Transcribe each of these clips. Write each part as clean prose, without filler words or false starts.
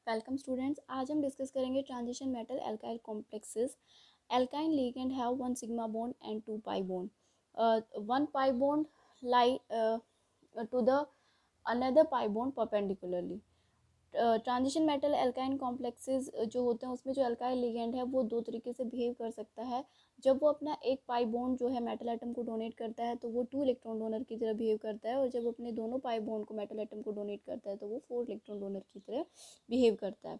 Welcome students. आज हम discuss करेंगे transition metal alkyl complexes. Alkyne ligand have one sigma bond and two pi bond. One pi bond lie to the another pi bond perpendicularly. Transition metal alkyne complexes जो होते हैं उसमें जो alkyl ligand है वो दो तरीके से बिहेव कर सकता है। जब वो अपना एक पाई बॉन्ड जो है मेटल एटम को डोनेट करता है तो वो 2 इलेक्ट्रॉन डोनर की तरह बिहेव करता है, और जब अपने दोनों पाई बॉन्ड को मेटल एटम को डोनेट करता है तो वो 4 इलेक्ट्रॉन डोनर की तरह बिहेव करता है।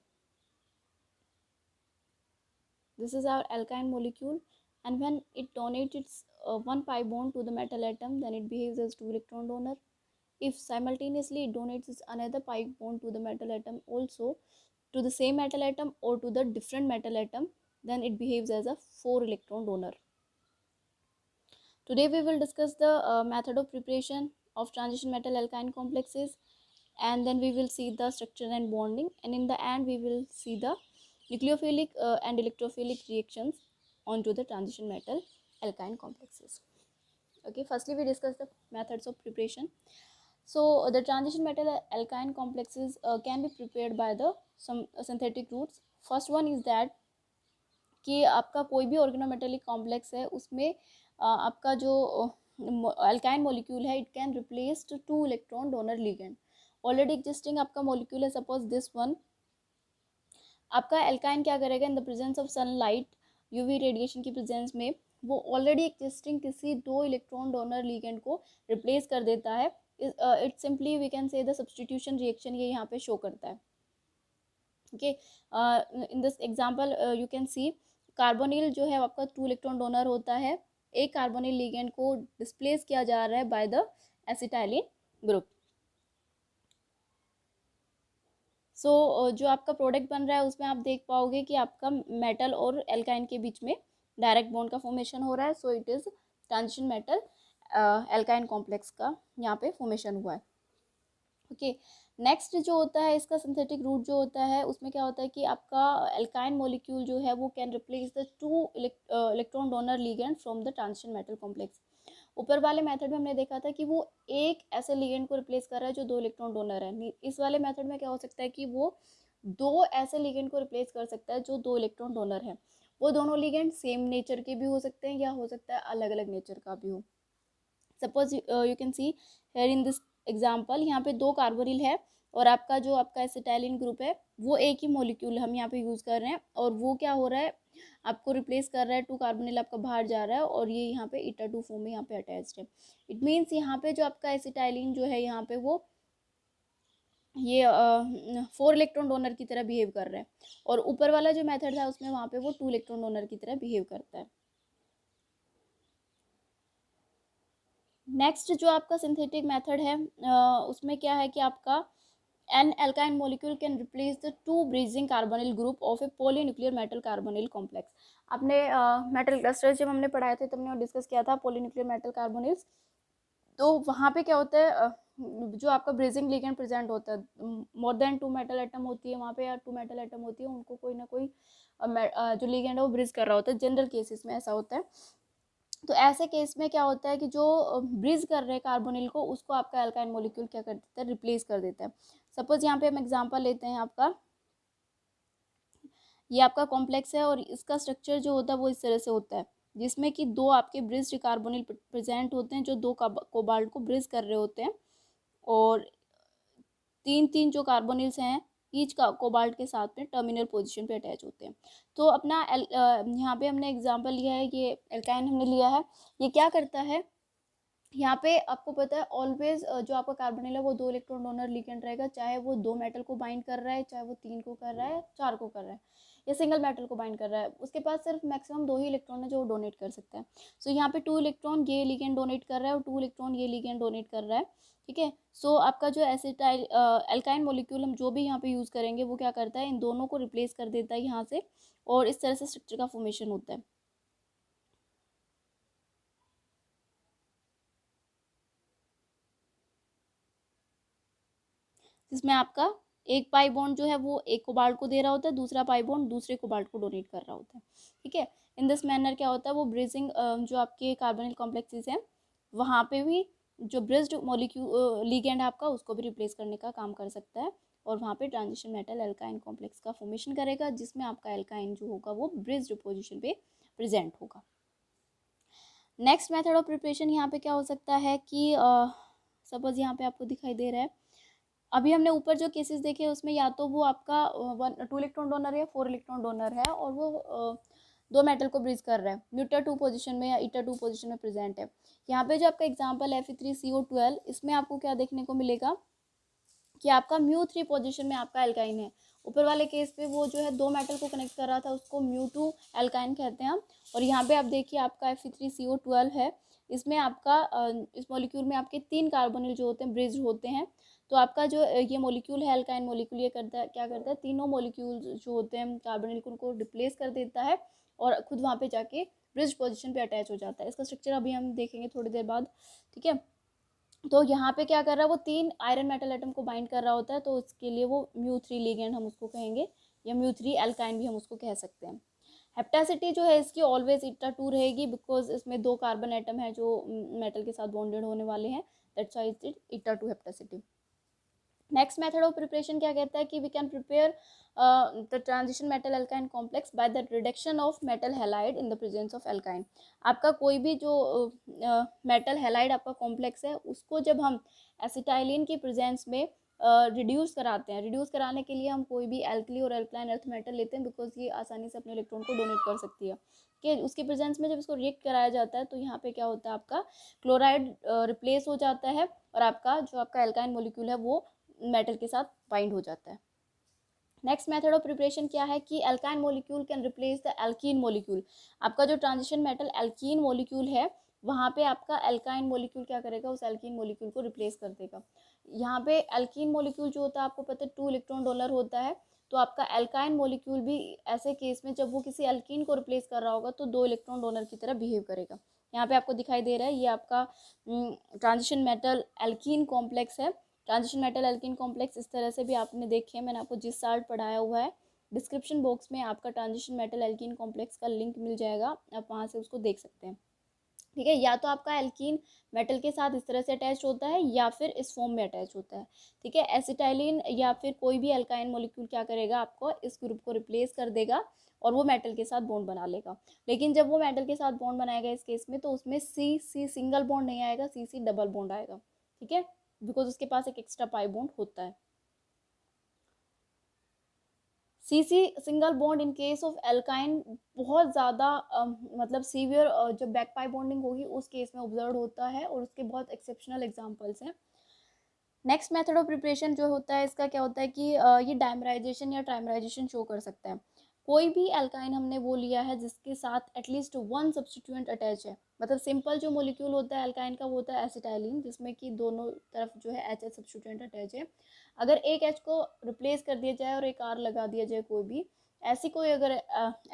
This is our alkyne molecule, and when it donates its one pi bond to the metal atom, then it behaves as 2 electron donor. If simultaneously it donates its another pi bond to the metal atom also, to the same metal atom or to the different metal atom, then it behaves as a 4 electron donor. Today we will discuss the method of preparation of transition metal alkyne complexes, and then we will see the structure and bonding, and in the end we will see the nucleophilic and electrophilic reactions onto the transition metal alkyne complexes. Okay, firstly we discuss the methods of preparation. So the transition metal alkyne complexes can be prepared by the some synthetic routes. First one is that कि आपका कोई भी organometallic complex है उसमें आपका जो alkyne molecule है, it can replace two electron donor ligand. Already existing आपका मॉलिक्यूल है, सपोज दिस वन, आपका एल्काइन क्या करेगा in the presence of sunlight, UV radiation की प्रेजेंस में वो ऑलरेडी एग्जिस्टिंग किसी 2 इलेक्ट्रॉन डोनर लिगेंड को रिप्लेस कर देता है। It simply we can say the substitution reaction ये यहाँ पे शो करता है। Okay, in this example you can C carbonyl जो है आपका 2 इलेक्ट्रॉन डोनर होता है, एक कार्बोनिल लिगेंड को डिस्प्लेस किया जा रहा है बाय द एसिटाइलिन ग्रुप। सो जो आपका प्रोडक्ट बन रहा है उसमें आप देख पाओगे कि आपका मेटल और एल्काइन के बीच में डायरेक्ट बॉन्ड का फॉर्मेशन हो रहा है। So it is transition metal alkyne complex का यहाँ पे फॉर्मेशन हुआ है। ओके, नेक्स्ट जो होता है इसका सिंथेटिक रूट जो होता है उसमें क्या होता है कि आपका एल्काइन मॉलिक्यूल जो है वो can replace the 2 electron donor ligand from the transition metal complex. ऊपर वाले मेथड में हमने देखा था कि वो एक ऐसे लिगेंड को रिप्लेस कर रहा है जो 2 इलेक्ट्रॉन डोनर है। इस वाले मेथड में क्या हो सकता है कि वो 2 ऐसे लिगेंड को रिप्लेस कर सकता है जो 2 इलेक्ट्रॉन डोनर है। वो दोनों लिगेंड सेम नेचर के भी हो सकते हैं या हो सकता है अलग अलग नेचर का भी हो। Suppose you can see here in this example, यहाँ पे 2 कार्बोनिल है और आपका जो आपका एसिटाइलिन ग्रुप है वो एक ही मॉलिक्यूल हम यहाँ पे यूज़ कर रहे हैं, और वो क्या हो रहा है आपको रिप्लेस कर रहा है, 2 कार्बोनिल आपका बाहर जा रहा है और ये यहाँ पे ईटा 2 फॉर्म में यहाँ पे अटैच्ड है। इट मीन्स यहाँ पे जो आपका एसिटाइलिन जो है यहाँ पे वो ये 4 इलेक्ट्रॉन डोनर की तरह बिहेव कर रहा है, और ऊपर वाला जो मेथड था उसमें वहाँ पे वो 2 इलेक्ट्रॉन डोनर की तरह बिहेव करता है। नेक्स्ट जो आपका सिंथेटिक मेथड है उसमें क्या है कि आपका an alkyne molecule can replace the 2 bridging carbonyl group of a polynuclear metal carbonyl complex. आपने मेटल क्लस्टर जब हमने पढ़ाए थे तब हमने डिस्कस किया था पॉलीन्यूक्लियर मेटल कार्बोनिल्स। तो वहाँ पे क्या होता है जो आपका ब्रीजिंग लिगेंड प्रेजेंट होता है, मोर देन 2 मेटल एटम होती है वहाँ पे या 2 मेटल एटम होती है, उनको कोई ना कोई जो लिगेंड है वो ब्रिज कर रहा होता है। जनरल केसेस में ऐसा होता है। तो ऐसे केस में क्या होता है कि जो ब्रिज कर रहे हैं कार्बोनिल को उसको आपका एल्काइन मॉलिक्यूल क्या कर देता है, रिप्लेस कर देता है। सपोज यहाँ पे हम एग्जांपल लेते हैं, आपका ये आपका कॉम्प्लेक्स है और इसका स्ट्रक्चर जो होता है वो इस तरह से होता है जिसमें कि 2 आपके ब्रिज्ड कार्बोनिल प्रेजेंट होते हैं जो 2 कोबाल्ट को ब्रिज कर रहे होते हैं, और 3 जो कार्बोनिल्स हैं ईच का कोबाल्ट के साथ में टर्मिनल पोजीशन पे अटैच होते हैं। तो अपना यहाँ पे हमने एग्जांपल लिया है, ये एल्काइन हमने लिया है। ये क्या करता है, यहाँ पे आपको पता है ऑलवेज जो आपका कार्बोनिल है वो 2 इलेक्ट्रॉन डोनर लिगेंड रहेगा, चाहे वो 2 मेटल को बाइंड कर रहा है, चाहे वो 3 को कर रहा है, 4 को कर रहा है, या सिंगल मेटल को बाइंड कर रहा है। उसके पास सिर्फ मैक्सिमम 2 ही इलेक्ट्रॉन है जो वो डोनेट कर सकता है। सो यहाँ पे 2 इलेक्ट्रॉन ये लिगेंड डोनेट कर रहा है और 2 इलेक्ट्रॉन ये लिगेंड डोनेट कर रहा है। ठीक है, सो आपका जो एसिटाइल एल्काइन मॉलिक्यूल हम जो भी यहाँ पे यूज़ करेंगे वो क्या करता है, इन दोनों को रिप्लेस कर देता है यहाँ से, और इस तरह से स्ट्रक्चर का फॉर्मेशन होता है। जिसमें आपका एक पाई बॉन्ड जो है वो एक कोबाल्ट को दे रहा होता है, दूसरा पाई बॉन्ड दूसरे कोबाल्ट को डोनेट कर रहा होता है। ठीक है, इन दिस मैनर क्या होता है, वो ब्रिजिंग जो आपके कार्बोनिल कॉम्प्लेक्सेस हैं वहाँ पे भी जो ब्रिज्ड मॉलिक्यूल लिगेंड आपका उसको भी रिप्लेस करने का काम कर सकता है, और वहाँ पे ट्रांजिशन मेटल एल्काइन कॉम्प्लेक्स का फॉर्मेशन करेगा, जिसमें आपका एल्काइन जो होगा वो ब्रिज्ड पोजीशन पे प्रेजेंट होगा। नेक्स्ट मेथड ऑफ प्रिपरेशन यहाँ पे क्या हो सकता है कि सपोज यहाँ पे आपको दिखाई दे रहा है, अभी हमने ऊपर जो केसेस देखे उसमें या तो वो आपका 2 इलेक्ट्रॉन डोनर या 4 इलेक्ट्रॉन डोनर है और वो दो मेटल को ब्रिज कर रहा है, न्यूट्रल 2 पोजीशन में या ईटा 2 पोजीशन में प्रेजेंट है। यहाँ पे जो आपका एग्जांपल है Fe3CO12, इसमें आपको क्या देखने को मिलेगा कि आपका μ3 पोजीशन में आपका एल्काइन है। ऊपर वाले केस पे वो जो है दो मेटल को कनेक्ट कर रहा था, उसको μ2 एल्काइन कहते हैं हम। और यहाँ पे आप देखिए आपका Fe3CO12 है, इसमें आपका इस मॉलिक्यूल में आपके 3 कार्बोनिल जो होते हैं ब्रिज होते हैं। तो आपका जो ये मॉलिक्यूल है एल्काइन मॉलिक्यूल, ये करता है क्या करता है, तीनों मॉलिक्यूल जो होते हैं कार्बोनिल को रिप्लेस कर देता है और खुद वहाँ पे जाके ब्रिज पोजिशन पे अटैच हो जाता है। इसका स्ट्रक्चर अभी हम देखेंगे थोड़ी देर बाद, ठीक है। तो यहाँ पे क्या कर रहा है, वो 3 आयरन मेटल एटम को बाइंड कर रहा होता है, तो उसके लिए वो μ3 लिगेंड हम उसको कहेंगे, या μ3 एल्काइन भी हम उसको कह सकते हैं। हेप्टासिटी जो है इसकी ऑलवेज ईटा 2 रहेगी, बिकॉज इसमें 2 कार्बन एटम है जो मेटल के साथ बॉन्डेड होने वाले हैं, that's why it eta 2 hapticity. Next method of preparation क्या कहता है कि we can prepare the transition metal alkyne complex by the reduction of metal halide in the presence of alkyne. आपका कोई भी जो मेटल हैलाइड आपका कॉम्प्लेक्स है, उसको जब हम एसिटाइलिन की प्रेजेंस में रिड्यूस कराते हैं, रिड्यूस कराने के लिए हम कोई भी एल्कली और एल्कलाइन अर्थ मेटल लेते हैं, बिकॉज ये आसानी से अपने इलेक्ट्रॉन को डोनेट कर सकती है, कि उसके प्रेजेंस में जब इसको रिएक्ट कराया जाता है तो यहाँ पे क्या होता है, आपका क्लोराइड रिप्लेस हो जाता है और आपका जो आपका एल्काइन मॉलिक्यूल है वो मेटल के साथ बाइंड हो जाता है। नेक्स्ट मेथड ऑफ प्रिपरेशन क्या है कि alkyne molecule can replace the alkene molecule. आपका जो ट्रांजिशन मेटल एल्कीन मॉलिक्यूल है, वहाँ पे आपका एल्काइन मॉलिक्यूल क्या करेगा, उस एल्कीन मॉलिक्यूल को रिप्लेस कर देगा। यहाँ पे एल्कीन मॉलिक्यूल जो होता है आपको पता है 2 इलेक्ट्रॉन डोनर होता है, तो आपका एल्काइन मॉलिक्यूल भी ऐसे केस में जब वो किसी एल्कीन को रिप्लेस कर रहा होगा तो 2 इलेक्ट्रॉन डोनर की तरह बिहेव करेगा। यहाँ पे आपको दिखाई दे रहा है ये आपका ट्रांजिशन मेटल एल्कीन कॉम्प्लेक्स है। ट्रांजिशन मेटल एल्कीन कॉम्प्लेक्स इस तरह से भी आपने देखे हैं, मैंने आपको जिस साल्ट पढ़ाया हुआ है डिस्क्रिप्शन बॉक्स में आपका ट्रांजिशन मेटल एल्कीन कॉम्प्लेक्स का लिंक मिल जाएगा, आप वहाँ से उसको देख सकते हैं, ठीक है। या तो आपका एल्कीन मेटल के साथ इस तरह से अटैच होता है या फिर इस फॉर्म में अटैच होता है, ठीक है। एसिटाइलिन या फिर कोई भी एल्काइन मॉलिक्यूल क्या करेगा, आपको इस ग्रुप को रिप्लेस कर देगा और वो मेटल के साथ बॉन्ड बना लेगा। लेकिन जब वो मेटल के साथ बॉन्ड बनाएगा इस केस में, तो उसमें सी सी सिंगल बॉन्ड नहीं आएगा, सी सी डबल बॉन्ड आएगा, ठीक है, बिकॉज उसके पास एक एक्स्ट्रा पाई बॉन्ड होता है। C C single bond in case of alkyne बहुत ज़्यादा मतलब सीवियर जब बैक पाई बॉन्डिंग होगी उस केस में ऑब्जर्व होता है, और उसके बहुत एक्सेप्शनल एग्जांपल्स हैं। नेक्स्ट मेथड ऑफ प्रिपरेशन जो होता है इसका क्या होता है कि ये डायमराइजेशन या ट्राइमराइजेशन शो कर सकता है। कोई भी एल्काइन हमने वो लिया है जिसके साथ एटलीस्ट 1 सब्स्टिट्यूएंट अटैच है, मतलब सिंपल जो मॉलिक्यूल होता है एल्काइन का वो होता है एसिटाइलिन, जिसमें कि दोनों तरफ जो है एच सब्स्टिट्यूएंट अटैच है। अगर एक एच को रिप्लेस कर दिया जाए और एक आर लगा दिया जाए, कोई भी ऐसी कोई अगर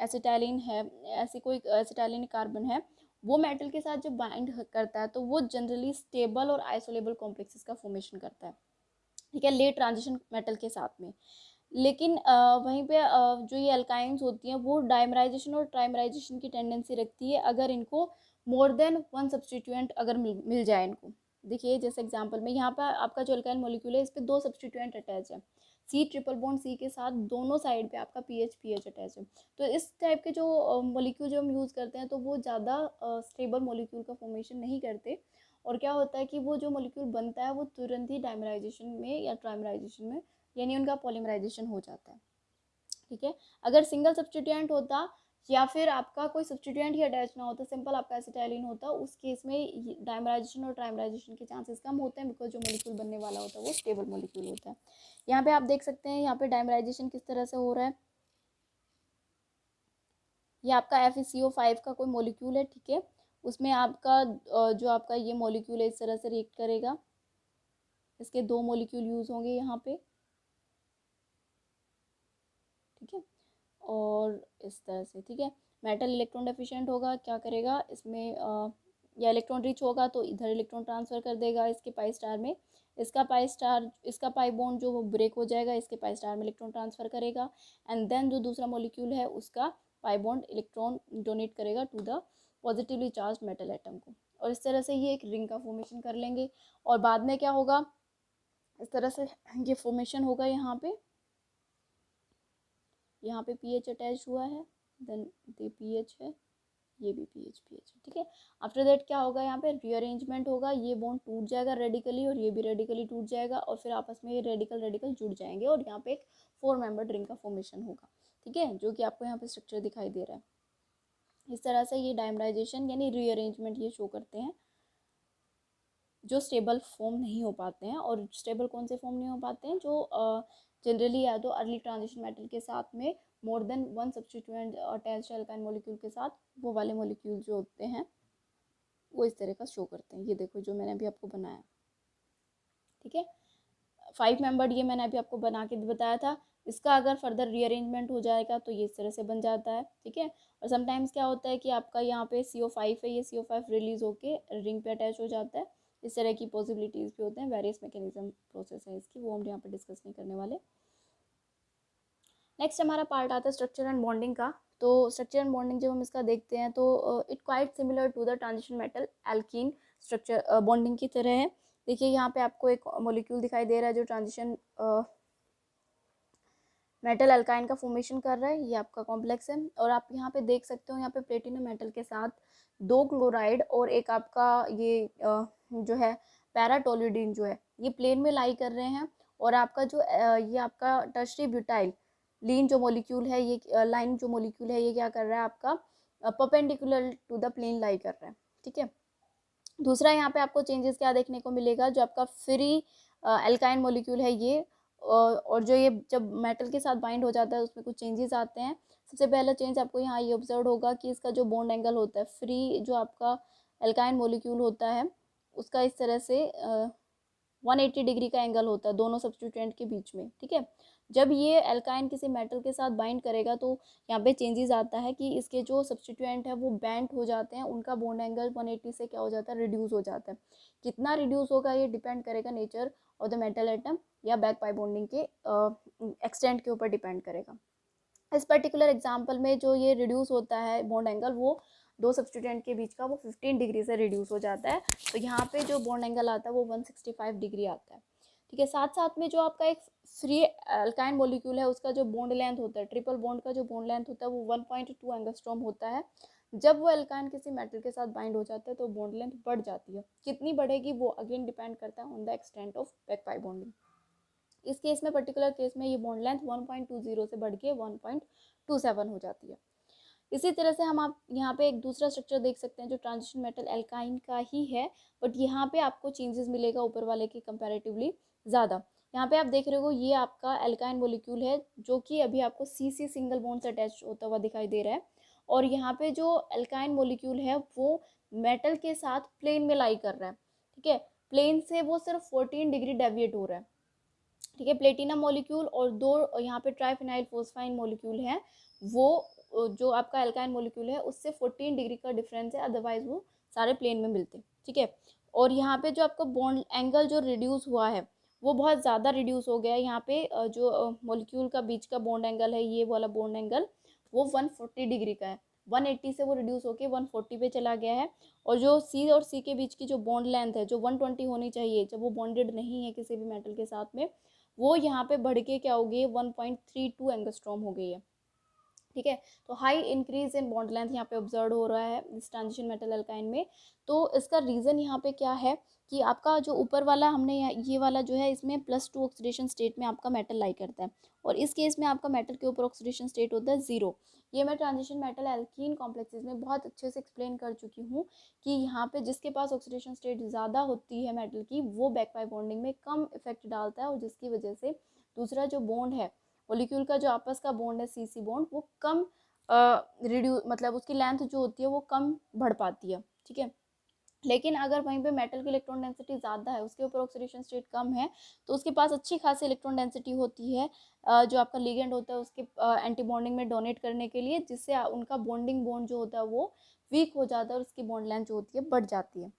एसिटाइलिन है, ऐसी कोई एसिटाइलिन कार्बन है, वो मेटल के साथ जब बाइंड करता है तो वो जनरली स्टेबल और आइसोलेबल कॉम्प्लेक्सेस का फॉर्मेशन करता है, ठीक है, लेट ट्रांजिशन मेटल के साथ में। लेकिन वहीं पे जो ये एल्काइंस होती हैं वो डाइमराइजेशन और ट्राइमराइजेशन की टेंडेंसी रखती है, अगर इनको मोर देन 1 सब्स्टिट्यूएंट अगर मिल जाए इनको। देखिए जैसे एग्जांपल में यहाँ पर आपका जो एल्काइन मॉलिक्यूल है इस पर 2 सब्स्टिट्यूएंट अटैच है, सी ट्रिपल बॉन्ड सी के साथ दोनों साइड पे आपका पीएच अटैच है। तो इस टाइप के जो मॉलिक्यूल जो हम यूज़ करते हैं तो वो ज़्यादा स्टेबल मॉलिक्यूल का फॉर्मेशन नहीं करते, और क्या होता है कि वो जो मॉलिक्यूल बनता है वो तुरंत ही डाइमराइजेशन में या ट्राइमराइजेशन में, यानी उनका पॉलीमराइजेशन हो जाता है, ठीक है। अगर सिंगल सब्स्टिट्यूएंट होता या फिर आपका कोई सब्स्टिट्यूएंट ही अटैच ना होता, सिंपल आपका एसिटाइलिन होता, उस केस में डाइमराइजेशन और ट्राइमराइजेशन के चांसेस कम होते हैं, बिकॉज जो मॉलिक्यूल बनने वाला होता है वो स्टेबल मॉलिक्यूल होता है। यहाँ पे आप देख सकते हैं यहाँ पे डाइमराइजेशन किस तरह से हो रहा है। ये आपका FeCO5 का कोई मॉलिक्यूल है, ठीक है, उसमें आपका जो आपका ये मॉलिक्यूल है इस तरह से रिएक्ट करेगा, इसके 2 मॉलिक्यूल यूज होंगे यहाँ पे, ठीक है, और इस तरह से, ठीक है। मेटल इलेक्ट्रॉन डेफिशिएंट होगा, क्या करेगा इसमें या इलेक्ट्रॉन रिच होगा तो इधर इलेक्ट्रॉन ट्रांसफ़र कर देगा इसके पाई स्टार में, इसका पाई बॉन्ड जो वो ब्रेक हो जाएगा, इसके पाई स्टार में इलेक्ट्रॉन ट्रांसफ़र करेगा, एंड देन जो दूसरा मॉलिक्यूल है उसका पाई बॉन्ड इलेक्ट्रॉन डोनेट करेगा to the positively charge metal atom को, और इस तरह से ये एक रिंग का फॉर्मेशन कर लेंगे। और बाद में क्या होगा, इस तरह से ये फॉर्मेशन होगा। यहाँ पे पीएच अटैच हुआ है, देन ये पीएच है, ये भी पीएच है, ठीक है। आफ्टर दैट क्या होगा, यहाँ पे रीअरेंजमेंट होगा, ये बॉन्ड टूट जाएगा रेडिकली और ये भी रेडिकली टूट जाएगा और फिर आपस में ये रेडिकल जुड़ जाएंगे और यहाँ पे एक 4 मेंबर रिंग का फॉर्मेशन होगा, ठीक है, जो कि आपको यहाँ पे स्ट्रक्चर दिखाई दे रहा है। इस तरह से ये डायमराइजेशन यानी रीअरेंजमेंट ये शो करते हैं जो स्टेबल फॉर्म नहीं हो पाते हैं। और स्टेबल कौन से फॉर्म नहीं हो पाते हैं, जो जनरली या तो अर्ली ट्रांजिशन मेटल के साथ में more than one substituent attached alkyne molecule के साथ वो वाले मॉलिक्यूल जो होते हैं वो इस तरह का शो करते हैं। ये देखो जो मैंने अभी आपको बनाया, ठीक है, 5 मेंबर्ड ये मैंने अभी आपको बना के बताया था। इसका अगर फर्दर रीअरेंजमेंट हो जाएगा तो ये इस तरह से बन जाता है, ठीक है। और समटाइम्स क्या होता है कि आपका यहाँ पे CO5 है, ये CO5 रिलीज होके रिंग पे अटैच हो जाता है। इस तरह की पॉसिबिलिटीज़ भी होते हैं, वेरियस मैकेनिज्म प्रोसेस है इसकी, वो हम यहाँ पे डिस्कस नहीं करने वाले। नेक्स्ट हमारा पार्ट आता है स्ट्रक्चर एंड बॉन्डिंग का। तो स्ट्रक्चर एंड बॉन्डिंग जब हम इसका देखते हैं तो it quite similar to the transition metal alkene structure bonding की तरह है। देखिए यहाँ पे आपको एक मॉलिक्यूल दिखाई दे रहा है जो ट्रांजिशन मेटल अल्काइन का फॉर्मेशन कर रहा है, ये आपका कॉम्प्लेक्स है। और आप यहाँ पे देख सकते हो यहाँ पे प्लेटिनम मेटल के साथ 2 क्लोराइड और एक आपका ये जो है पैराटोल्यूडिन जो है ये प्लेन में लाई कर रहे हैं। और आपका जो ये आपका टर्शरी ब्यूटाइल लीन जो मॉलिक्यूल है, ये लाइन जो मॉलिक्यूल है ये क्या कर रहा है, आपका परपेंडिकुलर टू द प्लेन लाई कर रहा है, ठीक है। दूसरा यहाँ पे आपको चेंजेस क्या देखने को मिलेगा, जो आपका फ्री एल्काइन मॉलिक्यूल है ये और जो ये जब मेटल के साथ बाइंड हो जाता है उसमें कुछ चेंजेस आते हैं। सबसे पहला चेंज आपको यहाँ ये ऑब्जर्व होगा कि इसका जो बॉन्ड एंगल होता है, फ्री जो आपका एल्काइन मॉलिक्यूल होता है उसका इस तरह से 180 डिग्री का एंगल होता है दोनों सब्स्टिट्यूएंट के बीच में, ठीक है। जब ये एल्काइन किसी मेटल के साथ बाइंड करेगा तो यहाँ पे चेंजेस आता है कि इसके जो सब्स्टिट्यूएंट है वो बेंट हो जाते हैं, उनका बॉन्ड एंगल 180 से क्या हो जाता है, रिड्यूस हो जाता है। कितना रिड्यूस होगा ये डिपेंड करेगा nature of the metal atom या बैक पाई बॉन्डिंग के एक्सटेंट के ऊपर डिपेंड करेगा। इस पर्टिकुलर एग्जाम्पल में जो ये रिड्यूस होता है बॉन्ड एंगल, वो 2 सब्स्टिट्यूएंट के बीच का वो 15 डिग्री से रिड्यूस हो जाता है। तो यहाँ पे जो बॉन्ड एंगल आता है वो 165 डिग्री आता है, ठीक है। साथ साथ में जो आपका एक फ्री अल्काइन मॉलिक्यूल है उसका जो बॉन्ड लेंथ होता है, ट्रिपल बॉन्ड का जो बॉन्ड लेंथ होता है वो 1.2 एंगस्ट्रॉम होता है। जब वो अल्काइन किसी मेटल के साथ बाइंड हो जाता है तो बॉन्ड लेंथ बढ़ जाती है। कितनी बढ़ेगी वो अगेन डिपेंड करता है on the extent of back pi bonding. इस केस में पर्टिकुलर केस में ये बॉन्ड लेंथ 1.20 से बढ़ के 1.27 हो जाती है। इसी तरह से हम आप यहाँ पे एक दूसरा स्ट्रक्चर देख सकते हैं जो ट्रांजिशन मेटल एल्काइन का ही है, बट यहाँ पे आपको चेंजेस मिलेगा ऊपर वाले के कंपैरेटिवली ज़्यादा। यहाँ पे आप देख रहे हो ये आपका एल्काइन मॉलिक्यूल है जो कि अभी आपको CC सिंगल बॉन्ड से अटैच होता हुआ दिखाई दे रहा है। और यहाँ पे जो एल्काइन मॉलिक्यूल है वो मेटल के साथ प्लेन में लाई कर रहा है, ठीक है। प्लेन से वो सिर्फ 14 डिग्री डेविएट हो रहा है, ठीक है। प्लेटिनम मॉलिक्यूल और 2 यहाँ पे ट्राइफिनाइल फोस्फाइन मॉलिक्यूल है, वो जो आपका एल्काइन मॉलिक्यूल है उससे 14 डिग्री का डिफरेंस है, अदरवाइज वो सारे प्लेन में मिलते हैं, ठीक है। और यहाँ पे जो आपका बॉन्ड एंगल जो रिड्यूस हुआ है वो बहुत ज़्यादा रिड्यूस हो गया है। यहाँ पे जो मॉलिक्यूल का बीच का बॉन्ड एंगल है, ये वाला बॉन्ड एंगल वो 140 डिग्री का है, 180 से वो रिड्यूस होके 140 पे चला गया है। और जो C और C के बीच की जो बॉन्ड लेंथ है जो 120 होनी चाहिए जब वो बॉन्डेड नहीं है किसी भी मेटल के साथ में, वो यहाँ पे बढ़ के क्या हो गई है, 1.32 एंगस्ट्रॉम हो गई है, ठीक है। तो high increase in bond length यहाँ पे ऑब्जर्व हो रहा है इस ट्रांजिशन मेटल एल्काइन में। तो इसका रीज़न यहाँ पे क्या है कि आपका जो ऊपर वाला हमने ये वाला जो है इसमें +2 ऑक्सीडेशन स्टेट में आपका मेटल लाई करता है और इस केस में आपका मेटल के ऊपर ऑक्सीडेशन स्टेट होता है 0। ये मैं ट्रांजिशन मेटल एल्कीन कॉम्प्लेक्सेस में बहुत अच्छे से एक्सप्लेन कर चुकी हूँ कि यहाँ पे जिसके पास ऑक्सीडेशन स्टेट ज़्यादा होती है मेटल की वो बैक पाई बॉन्डिंग में कम इफेक्ट डालता है और जिसकी वजह से दूसरा जो बॉन्ड है मॉलिक्यूल का जो आपस का बॉन्ड है CC बॉन्ड वो कम रिड्यूस मतलब उसकी लेंथ जो होती है वो कम बढ़ पाती है, ठीक है। लेकिन अगर वहीं पे मेटल की इलेक्ट्रॉन डेंसिटी ज़्यादा है, उसके ऊपर ऑक्सीडेशन स्टेट कम है, तो उसके पास अच्छी खासी इलेक्ट्रॉन डेंसिटी होती है जो आपका लिगेंड होता है उसके एंटी बॉन्डिंग में डोनेट करने के लिए, जिससे उनका बॉन्डिंग बॉन्ड जो होता है वो वीक हो जाता है और उसकी बॉन्ड लेंथ जो होती है बढ़ जाती है।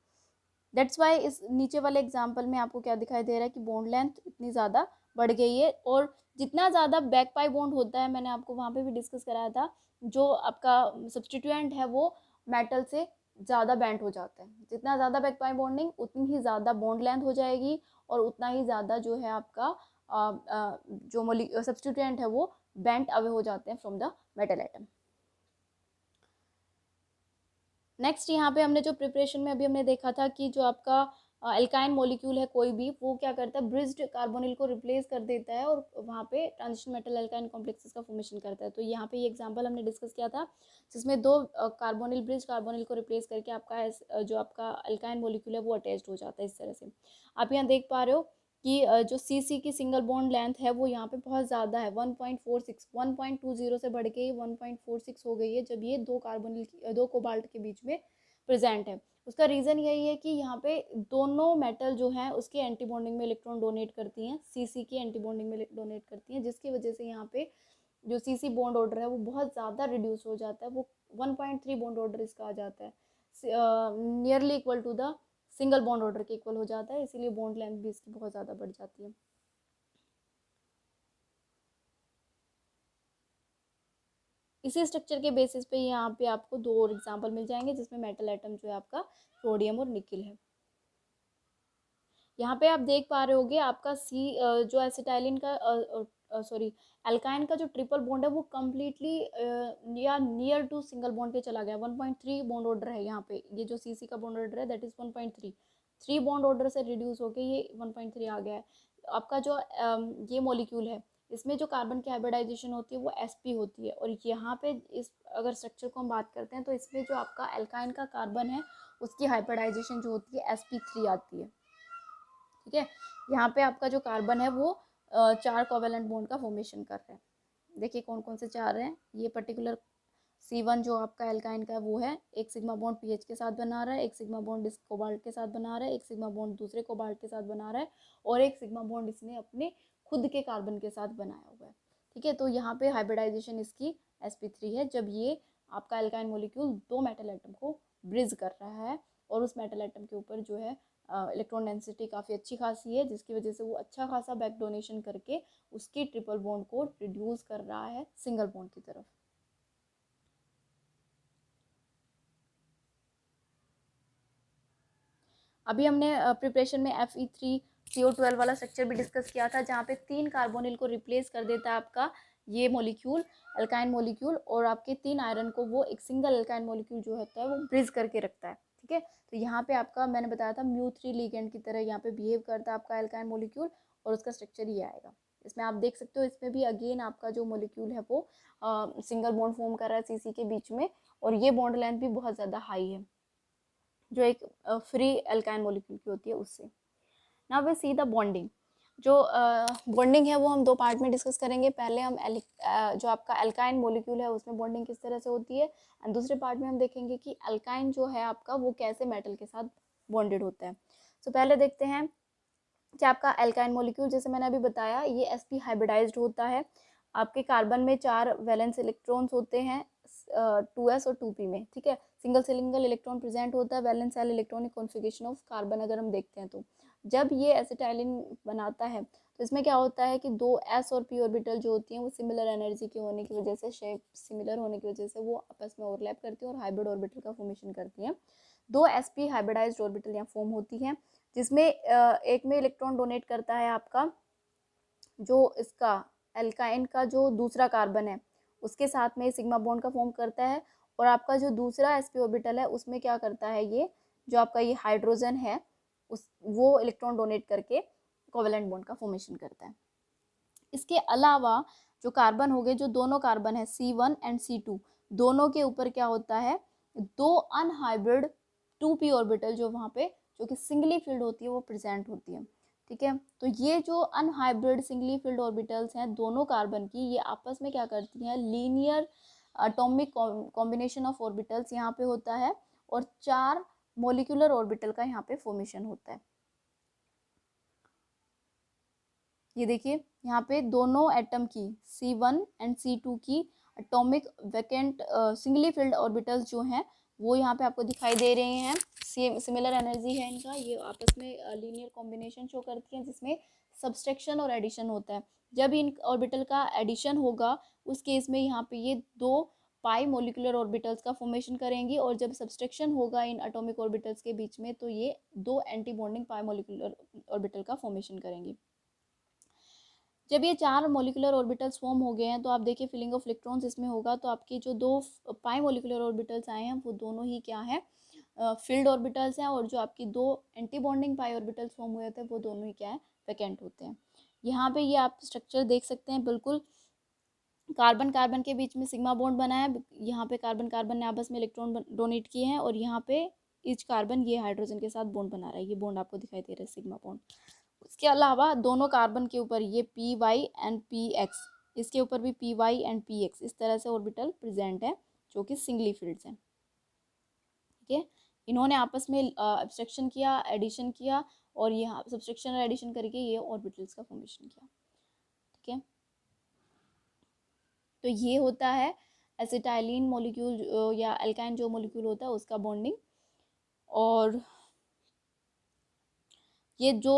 दैट्स वाई इस नीचे वाले एग्जाम्पल में आपको क्या दिखाई दे रहा है कि बॉन्ड लेंथ इतनी ज़्यादा बढ़ गई है। और जितना ज़्यादा बैक पाई बॉन्ड होता है, मैंने आपको वहाँ पे भी डिस्कस कराया था, जो आपका सब्स्टिट्यूएंट है वो मेटल से ज़्यादा बैंड हो जाता है। जितना ज़्यादा बैक पाई बॉन्डिंग उतनी ही ज़्यादा बॉन्ड लेंथ हो जाएगी और उतना ही ज़्यादा जो है आपका जो सब्स्टिट्यूएंट है वो बेंट अवे हो जाते हैं from the metal atom. Next यहाँ पे हमने जो प्रिपरेशन में अभी हमने देखा था कि जो आपका एल्काइन मॉलिक्यूल है कोई भी, वो क्या करता है, ब्रिज्ड कार्बोनिल को रिप्लेस कर देता है और वहाँ पे ट्रांजिशन मेटल एल्काइन कॉम्प्लेक्सेस का फॉर्मेशन करता है। तो यहाँ पे ये एग्जांपल हमने डिस्कस किया था जिसमें दो कार्बोनिल ब्रिज कार्बोनिल को रिप्लेस करके आपका जो आपका एल्काइन मॉलिक्यूल है वो अटैच्ड हो जाता है इस तरह से। आप यहाँ देख पा रहे हो कि जो सी की सिंगल बॉन्ड लेंथ है वो यहाँ पे बहुत ज़्यादा है, 1.46, 1.20 से बढ़ के 1.46 हो गई है जब ये दो कोबाल्ट के बीच में प्रेजेंट है। उसका रीज़न यही है कि यहाँ पे दोनों मेटल जो हैं उसके एंटी बॉन्डिंग में इलेक्ट्रॉन डोनेट करती हैं, सी की एंटी बॉन्डिंग में डोनेट करती हैं, जिसकी वजह से यहाँ पे जो सी बॉन्ड ऑर्डर है वो बहुत ज़्यादा रिड्यूस हो जाता है, वो 1.3 बॉन्ड ऑर्डर इसका आ जाता है, nearly equal to the single bond order के इक्वल हो जाता है, इसीलिए बॉन्ड लेंथ भी इसकी बहुत ज़्यादा बढ़ जाती है। इसी स्ट्रक्चर के बेसिस पे यहाँ पे आपको दो और एग्जांपल मिल जाएंगे जिसमें मेटल एटम जो है आपका सोडियम और निकिल है। यहाँ पे आप देख पा रहे होगे आपका जो एसिटाइलिन का सॉरी एल्काइन का जो ट्रिपल बॉन्ड है वो कम्प्लीटली या नियर टू सिंगल बॉन्ड पे चला गया, 1.3 बॉन्ड ऑर्डर है यहाँ पे, ये जो सी का बॉन्ड ऑर्डर है दैट इज 1.3, 3 बॉन्ड ऑर्डर से रिड्यूस होके ये 1.3 आ गया है। आपका जो ये मॉलिक्यूल है इसमें जो कार्बन की हाइब्रिडाइजेशन होती है वो sp होती है, और यहाँ पे इस अगर स्ट्रक्चर को हम बात करते हैं तो इसमें जो आपका एल्काइन का कार्बन है उसकी हाइब्रिडाइजेशन जो होती है sp3 आती है। ठीक है, यहाँ पे आपका जो कार्बन है वो 4 कोवेलेंट बॉन्ड का फॉर्मेशन कर रहे हैं। देखिए कौन कौन से 4 हैं, ये पर्टिकुलर C1 जो आपका एल्काइन का वो है, एक सिग्मा बॉन्ड पीएच के साथ बना रहा है, एक सिग्मा बॉन्ड इस कोबाल्ट के साथ बना रहा है, एक सिग्मा बॉन्ड दूसरे कोबाल्ट के साथ बना रहा है, और एक सिग्मा बॉन्ड इसने अपने खुद के कार्बन के साथ बनाया हुआ है। ठीक है, तो यहाँ पे हाइब्रिडाइजेशन इसकी sp3 है जब ये आपका एल्काइन मोलिक्यूल दो मेटल एटम को ब्रिज कर रहा है, और उस मेटल एटम के ऊपर जो है इलेक्ट्रॉन डेंसिटी काफ़ी अच्छी खासी है, जिसकी वजह से वो अच्छा खासा बैक डोनेशन करके उसकी ट्रिपल बॉन्ड को रिड्यूस कर रहा है सिंगल बॉन्ड की तरफ। अभी हमने प्रिपरेशन में Fe3CO12 वाला स्ट्रक्चर भी डिस्कस किया था जहाँ पे 3 कार्बोनिल को रिप्लेस कर देता है आपका ये मॉलिक्यूल अल्काइन मॉलिक्यूल, और आपके 3 आयरन को वो एक सिंगल अल्काइन मॉलिक्यूल जो होता है वो ब्रिज करके रखता है। ठीक है, तो यहाँ पे आपका मैंने बताया था μ3 लिगेंड की तरह यहाँ पे बिहेव करता है आपका अल्काइन मॉलिक्यूल, और उसका स्ट्रक्चर ये आएगा। इसमें आप देख सकते हो इसमें भी अगेन आपका जो मॉलिक्यूल है वो सिंगल बॉन्ड फॉर्म कर रहा है सी के बीच में, और ये बॉन्ड लेंथ भी बहुत ज़्यादा हाई है जो एक फ्री एल्काइन मॉलिक्यूल की होती है उससे। Now we see the bonding. जो बॉन्डिंग है वो हम दो पार्ट में डिस्कस करेंगे। पहले हम जो आपका एल्काइन मॉलिक्यूल है उसमें बॉन्डिंग किस तरह से होती है, एंड दूसरे पार्ट में हम देखेंगे कि एल्काइन जो है आपका वो कैसे मेटल के साथ बॉन्डेड होता है। तो पहले देखते हैं कि आपका एल्काइन मॉलिक्यूल, जैसे मैंने अभी बताया, ये sp हाइब्रिडाइज्ड होता है। आपके कार्बन में 4 वैलेंस इलेक्ट्रॉन्स होते हैं 2s और 2p में। ठीक है, सिंगल इलेक्ट्रॉन प्रेजेंट होता है valence shell electronic configuration of carbon. अगर हम देखते हैं तो जब ये एसिटाइलिन बनाता है तो इसमें क्या होता है कि 2 s और p ऑर्बिटल जो होती हैं वो सिमिलर एनर्जी के होने की वजह से, शेप सिमिलर होने की वजह से वो आपस में ओवरलैप करती हैं और हाइब्रिड ऑर्बिटल का फॉर्मेशन करती हैं। 2 sp हाइब्रिडाइज्ड ऑर्बिटल यहाँ फॉर्म होती हैं, जिसमें एक में इलेक्ट्रॉन डोनेट करता है आपका जो इसका एल्काइन का जो दूसरा कार्बन है उसके साथ में सिग्मा बॉन्ड का फॉर्म करता है, और आपका जो दूसरा sp ऑर्बिटल है उसमें क्या करता है, ये जो आपका ये हाइड्रोजन है उस वो इलेक्ट्रॉन डोनेट करके कोवेलेंट बॉन्ड का फॉर्मेशन करता है। इसके अलावा जो कार्बन हो गए, जो दोनों कार्बन है C1 एंड C2, दोनों के ऊपर क्या होता है, दो अनहाइब्रिड 2p ऑर्बिटल जो वहाँ पे जो कि सिंगली फिल्ड होती है वो प्रेजेंट होती है। ठीक है, तो ये जो अनहाइब्रिड सिंगली फिल्ड ऑर्बिटल्स हैं दोनों कार्बन की, ये आपस में क्या करती हैं, linear atomic combination of orbitals यहाँ पे होता है, और 4 मोलिकुलर ऑर्बिटल का यहाँ पे फॉर्मेशन होता है। ये देखिए यहाँ पे दोनों एटम की C1 एंड C2 की atomic vacant singly field orbitals जो हैं वो यहाँ पे आपको दिखाई दे रहे हैं। सेम सिमिलर एनर्जी है इनका, ये आपस में लीनियर कॉम्बिनेशन शो करती हैं जिसमें सब्सट्रैक्शन और एडिशन होता है। जब इन ऑर्बिटल का एडिशन होगा उस केस में यहाँ पे ये दो पाई मोलिकुलर ऑर्बिटल्स का फॉर्मेशन करेंगी, और जब सब्सट्रैक्शन होगा इन एटॉमिक ऑर्बिटल्स के बीच में तो ये 2 एंटी बॉन्डिंग पाई मोलिकुलर ऑर्बिटल का फॉर्मेशन करेंगी। जब ये 4 मोलिकुलर ऑर्बिटल्स फॉर्म हो गए हैं तो आप देखिए फिलिंग ऑफ इलेक्ट्रॉन्स इसमें होगा, तो आपके जो 2 पाई मोलिकुलर ऑर्बिटल्स आए हैं वो दोनों ही क्या है, फील्ड ऑर्बिटल्स हैं, और जो आपकी 2 एंटी बॉन्डिंग पाई ऑर्बिटल्स फॉर्म हुए थे वो दोनों ही क्या है, वैकेंट होते हैं। यहाँ पे ये आप स्ट्रक्चर देख सकते हैं, बिल्कुल कार्बन कार्बन के बीच में सिग्मा बॉन्ड बना है, यहाँ पे कार्बन कार्बन ने आपस में इलेक्ट्रॉन डोनेट किए हैं, और यहाँ पे ईच कार्बन ये हाइड्रोजन के साथ बॉन्ड बना रहा है, ये बॉन्ड आपको दिखाई दे रहा है सिग्मा बॉन्ड। उसके अलावा दोनों कार्बन के ऊपर ये P Y and P X, इसके ऊपर भी P Y and P X, इस तरह से ऑर्बिटल प्रेजेंट है जो कि सिंगली फिल्ड्स हैं। ठीक है, इन्होंने आपस में एब्स्ट्रक्शन किया, एडिशन किया, और यहाँ सब्सट्रैक्शन और एडिशन करके ये ऑर्बिटल्स का फॉर्मेशन किया। ठीक है, तो ये होता है एसिटाइलिन मॉलिक्यूल या एल्काइन जो मॉलिक्यूल होता है उसका बॉन्डिंग। और ये जो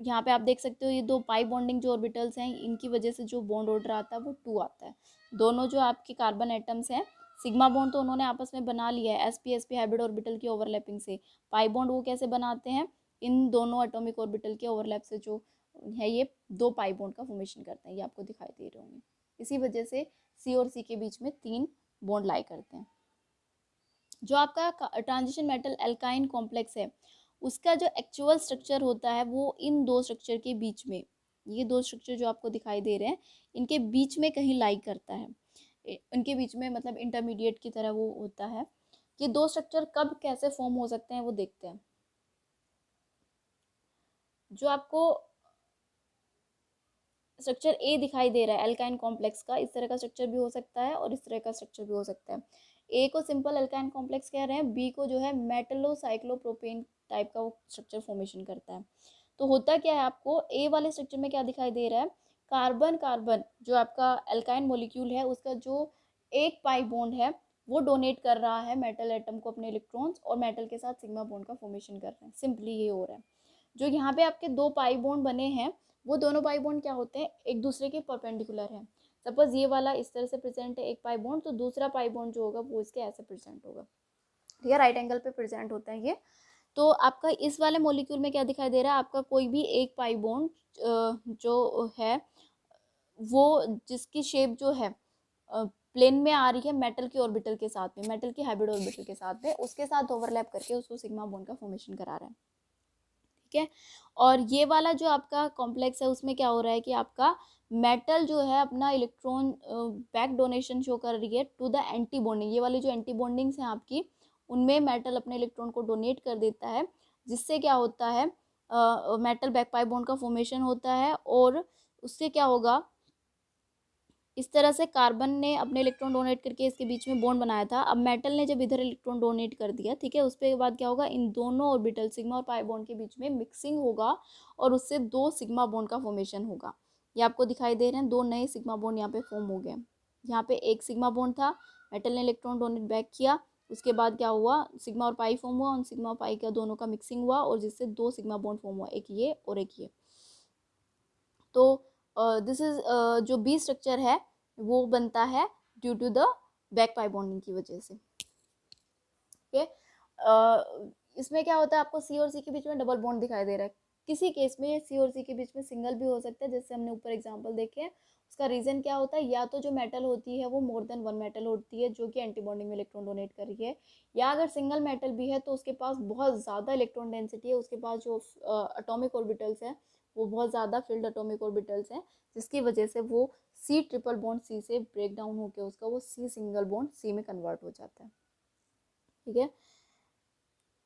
यहाँ पे आप देख सकते हो ये 2 पाई बॉन्डिंग जो ऑर्बिटल्स हैं इनकी वजह से जो बॉन्ड ऑर्डर आता है वो 2 आता है। दोनों जो आपके कार्बन एटम्स हैं, सिग्मा बॉन्ड तो उन्होंने आपस में बना लिया है sp हाइब्रिड ऑर्बिटल की ओवरलैपिंग से। पाई बॉन्ड वो कैसे बनाते हैं, इन दोनों एटॉमिक ऑर्बिटल के ओवरलैप से जो है ये 2 पाई बॉन्ड का फॉर्मेशन करते हैं, ये आपको दिखाई दे रहे होंगे। इसी वजह से सी और सी के बीच में 3 बॉन्ड लाई करते हैं। जो आपका ट्रांजिशन मेटल एल्काइन कॉम्प्लेक्स है उसका जो एक्चुअल स्ट्रक्चर होता है वो इन 2 स्ट्रक्चर के बीच में, ये 2 स्ट्रक्चर जो आपको दिखाई दे रहे हैं इनके बीच में कहीं लाई करता है, इनके बीच में मतलब इंटरमीडिएट की तरह वो होता है। ये 2 स्ट्रक्चर कब कैसे फॉर्म हो सकते हैं वो देखते हैं। जो आपको स्ट्रक्चर ए दिखाई दे रहा है एल्काइन कॉम्प्लेक्स का, इस तरह का स्ट्रक्चर भी हो सकता है और इस तरह का स्ट्रक्चर भी हो सकता है। ए को सिंपल एल्काइन कॉम्प्लेक्स कह रहे हैं, बी को जो है मेटलोसाइक्लोप्रोपेन टाइप का वो स्ट्रक्चर फॉर्मेशन करता है। तो होता क्या है, आपको ए वाले स्ट्रक्चर में क्या दिखाई दे रहा है, कार्बन कार्बन जो आपका एल्काइन मॉलिक्यूल है उसका जो एक पाई बॉन्ड है वो डोनेट कर रहा है मेटल एटम को अपने इलेक्ट्रॉन्स, और मेटल के साथ सिग्मा बॉन्ड का फॉर्मेशन कर रहे हैं। सिंपली ये हो रहा है। जो यहाँ पे आपके 2 पाई बॉन्ड बने हैं वो दोनों पाई बॉन्ड क्या होते हैं, एक दूसरे के परपेंडिकुलर है। सपोज ये वाला इस तरह से प्रेजेंट है एक पाई बॉन्ड, तो दूसरा पाई बॉन्ड जो होगा वो इसके ऐसे प्रेजेंट होगा, ठीक है, राइट एंगल पे प्रेजेंट होता है ये। तो आपका इस वाले मॉलिक्यूल में क्या दिखाई दे रहा है, आपका कोई भी एक पाई बॉन्ड जो है वो जिसकी शेप जो है प्लेन में आ रही है मेटल की ऑर्बिटल के साथ में, मेटल की हाइब्रिड ऑर्बिटल के साथ में, उसके साथ ओवरलैप करके उसको सिग्मा बॉन्ड का फॉर्मेशन करा रहा है। ठीक है, और ये वाला जो आपका कॉम्प्लेक्स है उसमें क्या हो रहा है कि आपका मेटल जो है अपना इलेक्ट्रॉन बैक डोनेशन शो कर रही है टू द एंटी बॉन्डिंग। ये वाली जो एंटी बॉन्डिंग्स हैं आपकी उनमें मेटल अपने इलेक्ट्रॉन को डोनेट कर देता है, जिससे क्या होता है मेटल बैक पाई बॉन्ड का फॉर्मेशन होता है, और उससे क्या होगा, इस तरह से कार्बन ने अपने इलेक्ट्रॉन डोनेट करके इसके बीच में बॉन्ड बनाया था। अब मेटल ने जब इधर इलेक्ट्रॉन डोनेट कर दिया, ठीक है, उसके बाद क्या होगा, इन दोनों ऑर्बिटल सिग्मा और पाई बॉन्ड के बीच में मिक्सिंग होगा और उससे 2 सिग्मा बॉन्ड का फॉर्मेशन होगा। ये आपको दिखाई दे रहे हैं 2 नए सिग्मा बॉन्ड यहाँ पे फॉर्म हो गए। यहाँ पे एक सिग्मा बॉन्ड था, मेटल ने इलेक्ट्रॉन डोनेट बैक किया, उसके बाद क्या हुआ, सिग्मा और पाई फॉर्म हुआ, उन सिग्मा और पाई का दोनों का मिक्सिंग हुआ और जिससे 2 सिग्मा बॉन्ड फॉर्म हुआ, एक ये और एक ये। तो दिस इज जो बी स्ट्रक्चर है वो बनता है due to the back pi bonding की वजह से। ओके, इसमें क्या होता है, आपको सी और सी के बीच में डबल बॉन्ड दिखाई दे रहा है। किसी केस में सी और सी के बीच में सिंगल भी हो सकता है, जैसे हमने ऊपर एग्जांपल देखे हैं। उसका रीजन क्या होता है, या तो जो मेटल होती है वो मोर देन 1 मेटल होती है जो कि एंटी बॉन्डिंग में इलेक्ट्रॉन डोनेट कर रही है, या अगर सिंगल मेटल भी है तो उसके पास बहुत ज़्यादा इलेक्ट्रॉन डेंसिटी है, उसके पास जो एटॉमिक ऑर्बिटल्स हैं वो बहुत ज़्यादा फील्ड एटॉमिक ऑर्बिटल्स हैं, जिसकी वजह से वो सी ट्रिपल बॉन्ड सी से ब्रेक डाउन होकर उसका वो सी सिंगल बॉन्ड सी में कन्वर्ट हो जाता है। ठीक है,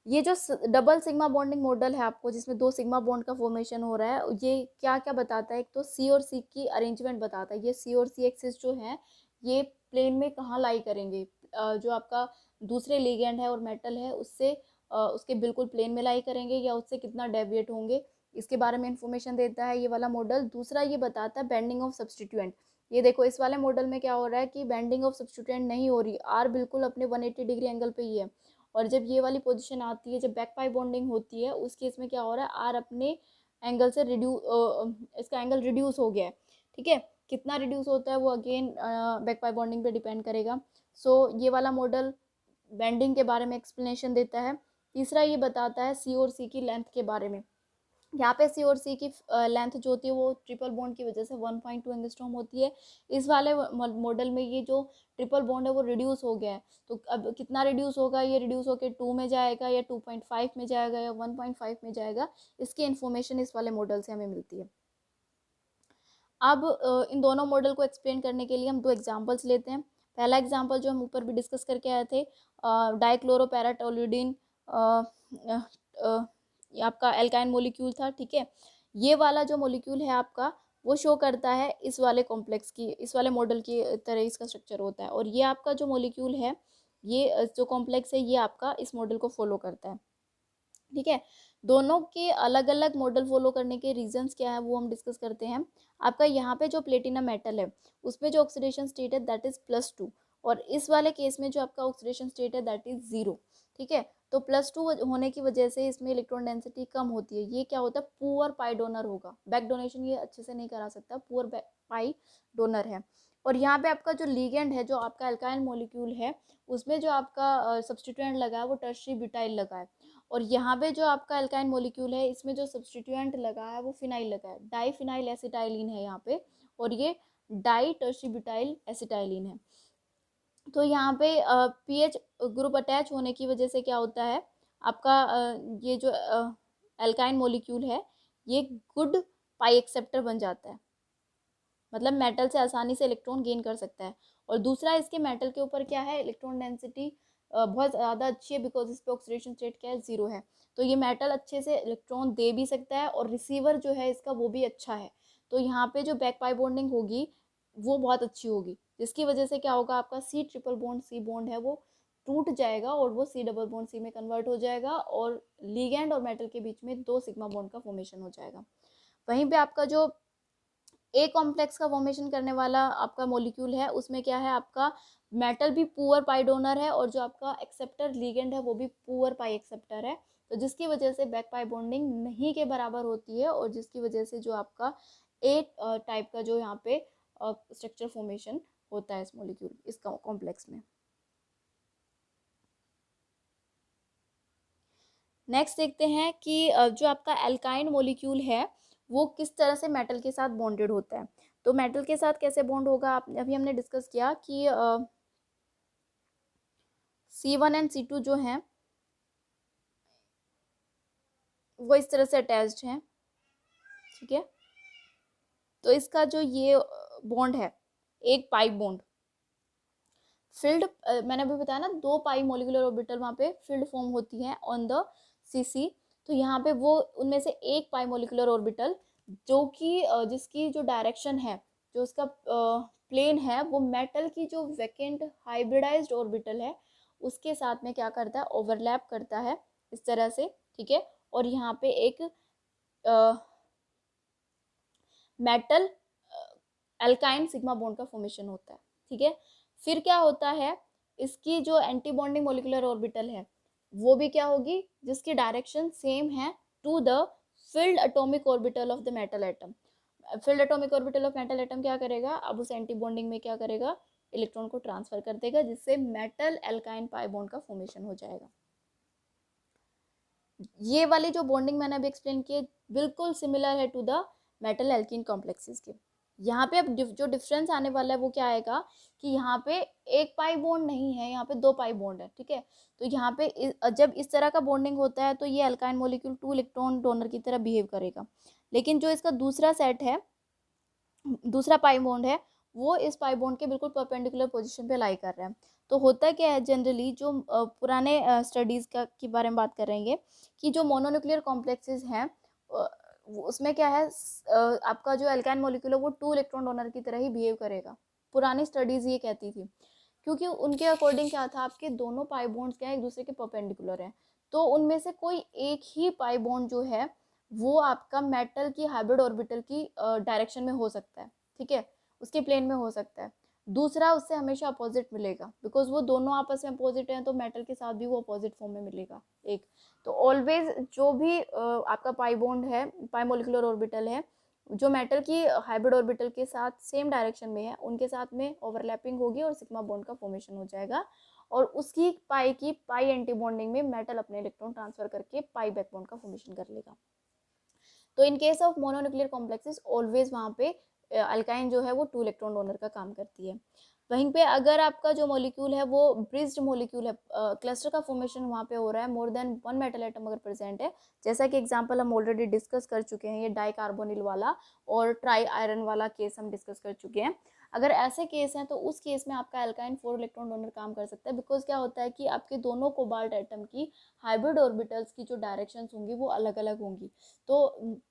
ये जो डबल सिग्मा बॉन्डिंग मॉडल है आपको जिसमें 2 सिग्मा बॉन्ड का फॉर्मेशन हो रहा है, ये क्या क्या बताता है, एक तो सी और सी की अरेंजमेंट बताता है। ये सी और सी एक्सिस जो है ये प्लेन में कहाँ लाई करेंगे, जो आपका दूसरे लिगेंड है और मेटल है उससे उसके बिल्कुल प्लेन में लाई करेंगे या उससे कितना डेविएट होंगे, इसके बारे में इंफॉर्मेशन देता है ये वाला मॉडल। दूसरा ये बताता है बेंडिंग ऑफ सब्सटीट्यूएंट। ये देखो इस वाले मॉडल में क्या हो रहा है कि बेंडिंग ऑफ सब्सटीट्यूएंट नहीं हो रही, आर बिल्कुल अपने 180 डिग्री एंगल पे ही है, और जब ये वाली पोजीशन आती है, जब बैक पाई बॉन्डिंग होती है उस केस में क्या हो रहा है, आर अपने एंगल से इसका एंगल रिड्यूस हो गया है। ठीक है, कितना रिड्यूस होता है वो अगेन बैक पाई बॉन्डिंग पे डिपेंड करेगा। सो ये वाला मॉडल बेंडिंग के बारे में एक्सप्लेनेशन देता है। तीसरा ये बताता है सी और सी की लेंथ के बारे में। यहाँ पे सी और सी की लेंथ जो होती है वो ट्रिपल बॉन्ड की वजह से 1.2 एंगस्ट्रॉम होती है। इस वाले मॉडल में ये जो ट्रिपल बॉन्ड है वो रिड्यूस हो गया है। तो अब कितना रिड्यूस होगा, ये रिड्यूस होकर 2 में जाएगा या 2.5 में जाएगा या 1.5 में जाएगा, इसकी इन्फॉर्मेशन इस वाले मॉडल से हमें मिलती है। अब इन दोनों मॉडल को एक्सप्लेन करने के लिए हम दो एग्जांपल्स लेते हैं। पहला एग्जांपल जो हम ऊपर भी डिस्कस करके आए थे, डाइक्लोरोपैराटोल्यूडिन आपका एल्काइन मोलिक्यूल था, ठीक है। ये वाला जो मोलिक्यूल है आपका वो शो करता है इस वाले कॉम्प्लेक्स की, इस वाले मॉडल की तरह इसका स्ट्रक्चर होता है। और ये आपका जो मोलिक्यूल है, ये जो कॉम्प्लेक्स है, ये आपका इस मॉडल को फॉलो करता है, ठीक है। दोनों के अलग अलग मॉडल फॉलो करने के रीजंस क्या है वो हम डिस्कस करते हैं। आपका यहाँ पे जो प्लेटिनम मेटल है उसमें जो ऑक्सीडेशन स्टेट है दैट इज +2, और इस वाले केस में जो आपका ऑक्सीडेशन स्टेट है दैट इज 0, ठीक है। तो +2 होने की वजह से इसमें इलेक्ट्रॉन डेंसिटी कम होती है। ये क्या होता है, पुअर पाई डोनर होगा, बैक डोनेशन ये अच्छे से नहीं करा सकता, पुअर पाई डोनर है। और यहाँ पे आपका जो लीगेंड है, जो आपका अल्काइल मॉलिक्यूल है, उसमें जो आपका सब्सटीट्यूएंट लगा है वो टर्शरी ब्यूटाइल लगा है। और यहाँ पे जो आपका अल्काइन मॉलिक्यूल है, इसमें जो सब्सटीट्यूएंट लगा है वो फिनाइल लगा है, डाईफिनाइल एसिटाइलिन है यहाँ पे, और ये डाई टर्शरी ब्यूटाइल एसिटाइलिन है। तो यहाँ पे पीएच ग्रुप अटैच होने की वजह से क्या होता है, आपका ये जो अल्काइन मॉलिक्यूल है ये गुड पाई एक्सेप्टर बन जाता है, मतलब मेटल से आसानी से इलेक्ट्रॉन गेन कर सकता है। और दूसरा, इसके मेटल के ऊपर क्या है, इलेक्ट्रॉन डेंसिटी बहुत ज़्यादा अच्छी है, बिकॉज इस पे ऑक्सीडेशन स्टेट क्या है, 0 है। तो ये मेटल अच्छे से इलेक्ट्रॉन दे भी सकता है, और रिसीवर जो है इसका वो भी अच्छा है। तो यहाँ पे जो बैक पाई बॉन्डिंग होगी वो बहुत अच्छी होगी, जिसकी वजह से क्या होगा, आपका C triple bond C bond है वो टूट जाएगा और वो सी डबल बॉन्ड सी में कन्वर्ट हो जाएगा, और लिगेंड और मेटल के बीच में 2 सिग्मा बॉन्ड का फॉर्मेशन हो जाएगा। वहीं पे आपका जो ए कॉम्प्लेक्स का फॉर्मेशन करने वाला आपका मॉलिक्यूल है, उसमें क्या है, आपका मेटल भी पुअर पाई डोनर है, और जो आपका एक्सेप्टर लिगेंड है वो भी पुअर पाई एक्सेप्टर है। तो जिसकी वजह से बैक पाई बॉन्डिंग नहीं के बराबर होती है, और जिसकी वजह से जो आपका ए टाइप का जो यहाँ पे स्ट्रक्चर फॉर्मेशन होता है इस मॉलिक्यूल, इस कॉम्प्लेक्स में। नेक्स्ट देखते हैं कि जो आपका एल्काइन मॉलिक्यूल है वो किस तरह से मेटल के साथ बॉन्डेड होता है। तो मेटल के साथ कैसे बॉन्ड होगा, आप अभी हमने डिस्कस किया कि C1 एंड C2 जो हैं वो इस तरह से अटैच्ड हैं, ठीक है। तो इसका जो ये बॉन्ड है, एक पाई बॉन्ड फिल्ड, मैंने अभी बताया ना, 2 पाई मोलिकुलर ऑर्बिटल वहाँ पे फिल्ड फॉर्म होती है ऑन द CC। तो यहाँ पे वो उनमें से एक पाई मोलिकुलर ऑर्बिटल जो कि जिसकी जो डायरेक्शन है, जो उसका प्लेन है, वो मेटल की जो वैकेंट हाइब्रिडाइज्ड ऑर्बिटल है उसके साथ में क्या करता है, ओवरलैप करता है इस तरह से, ठीक है। और यहाँ पे एक मेटल अल्काइन सिग्मा बॉन्ड का फॉर्मेशन होता है, ठीक है। फिर क्या होता है, इसकी जो एंटी बॉन्डिंग मोलिकुलर ऑर्बिटल है वो भी क्या होगी, जिसकी डायरेक्शन सेम है to the filled atomic orbital of the metal atom. Filled atomic orbital of metal atom क्या करेगा, अब उस एंटी बॉन्डिंग में क्या करेगा, इलेक्ट्रॉन को ट्रांसफर कर देगा, जिससे मेटल अल्काइन पाई बॉन्ड का फॉर्मेशन हो जाएगा। ये वाली जो बॉन्डिंग मैंने अभी एक्सप्लेन की बिल्कुल सिमिलर है to the metal alkene complexes के। यहाँ पे अब जो डिफरेंस आने वाला है वो क्या आएगा कि यहाँ पे एक पाई बॉन्ड नहीं है, यहाँ पे 2 पाई बॉन्ड है, ठीक है। तो यहाँ पे जब इस तरह का बॉन्डिंग होता है तो ये अल्काइन मॉलिक्यूल 2 इलेक्ट्रॉन डोनर की तरह बिहेव करेगा। लेकिन जो इसका दूसरा सेट है, दूसरा पाई बॉन्ड है, वो इस पाई बॉन्ड के बिल्कुल परपेंडिकुलर पोजीशन पे लाई कर रहा है। तो होता क्या है, जनरली जो पुराने स्टडीज़ का के बारे में बात करेंगे कि जो मोनोन्यूक्लियर कॉम्प्लेक्सेस हैं उसमें क्या है, आपका जो अल्काइन मॉलिक्यूल है वो 2 इलेक्ट्रॉन डोनर की तरह ही बिहेव करेगा। पुरानी स्टडीज़ ये कहती थी, क्योंकि उनके अकॉर्डिंग क्या था, आपके दोनों पाई बॉन्ड्स क्या है, एक दूसरे के परपेंडिकुलर हैं। तो उनमें से कोई एक ही पाई बॉन्ड जो है वो आपका मेटल की हाइब्रिड ऑर्बिटल की डायरेक्शन में हो सकता है, ठीक है, उसके प्लेन में हो सकता है। दूसरा उससे हमेशा अपोजिट मिलेगा, बिकॉज वो दोनों आपस में अपोजिट हैं, तो मेटल के साथ भी वो अपोजिट फॉर्म में मिलेगा एक। तो ऑलवेज जो भी आपका पाई बॉन्ड है, पाई मोलिकुलर ऑर्बिटल है, जो मेटल की हाइब्रिड ऑर्बिटल के साथ सेम डायरेक्शन में है उनके साथ में ओवरलैपिंग होगी और सिग्मा बॉन्ड का फॉर्मेशन हो जाएगा, और उसकी पाई एंटी बॉन्डिंग में मेटल अपने इलेक्ट्रॉन ट्रांसफर करके पाई बैक बॉन्ड का फॉर्मेशन कर लेगा। तो इन case of mononuclear complexes always वहाँ पे अल्काइन जो है वो 2 इलेक्ट्रॉन डोनर का काम करती है। वहीं पे अगर आपका जो मॉलिक्यूल है वो ब्रिज्ड मॉलिक्यूल है, क्लस्टर का फॉर्मेशन वहाँ पे हो रहा है, मोर देन 1 मेटल एटम अगर प्रेजेंट है, जैसा कि एग्जांपल हम ऑलरेडी डिस्कस कर चुके हैं, ये डाई कार्बोनिल वाला और ट्राई आयरन वाला केस हम डिस्कस कर चुके हैं। अगर ऐसे केस हैं तो उस केस में आपका अल्काइन 4 इलेक्ट्रॉन डोनर काम कर सकता है, बिकॉज क्या होता है कि आपके दोनों कोबाल्ट एटम की हाइब्रिड ऑर्बिटल्स की जो डायरेक्शंस होंगी वो अलग अलग होंगी। तो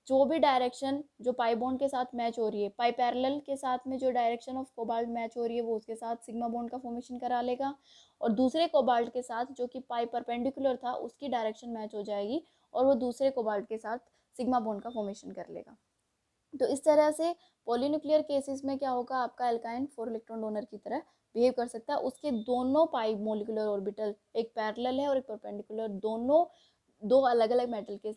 जो भी डायरेक्शन जो पाई बॉन्ड के साथ मैच हो रही है, पाई पैरेलल के साथ में जो डायरेक्शन ऑफ कोबाल्ट मैच हो रही है वो उसके साथ सिग्मा बॉन्ड का फॉर्मेशन करा लेगा, और दूसरे कोबाल्ट के साथ जो कि पाई परपेंडिकुलर था उसकी डायरेक्शन मैच हो जाएगी और वो दूसरे कोबाल्ट के साथ सिग्मा बॉन्ड का फॉर्मेशन कर लेगा। तो इस तरह से पॉलीन्यूक्लियर केसेस में क्या होगा, आपका एल्काइन 4 इलेक्ट्रॉन डोनर की तरह बिहेव कर सकता है। उसके दोनों पाई मोलिकुलर ऑर्बिटल, एक पैरेलल है और एक परपेंडिकुलर, दोनों दो अलग अलग मेटल के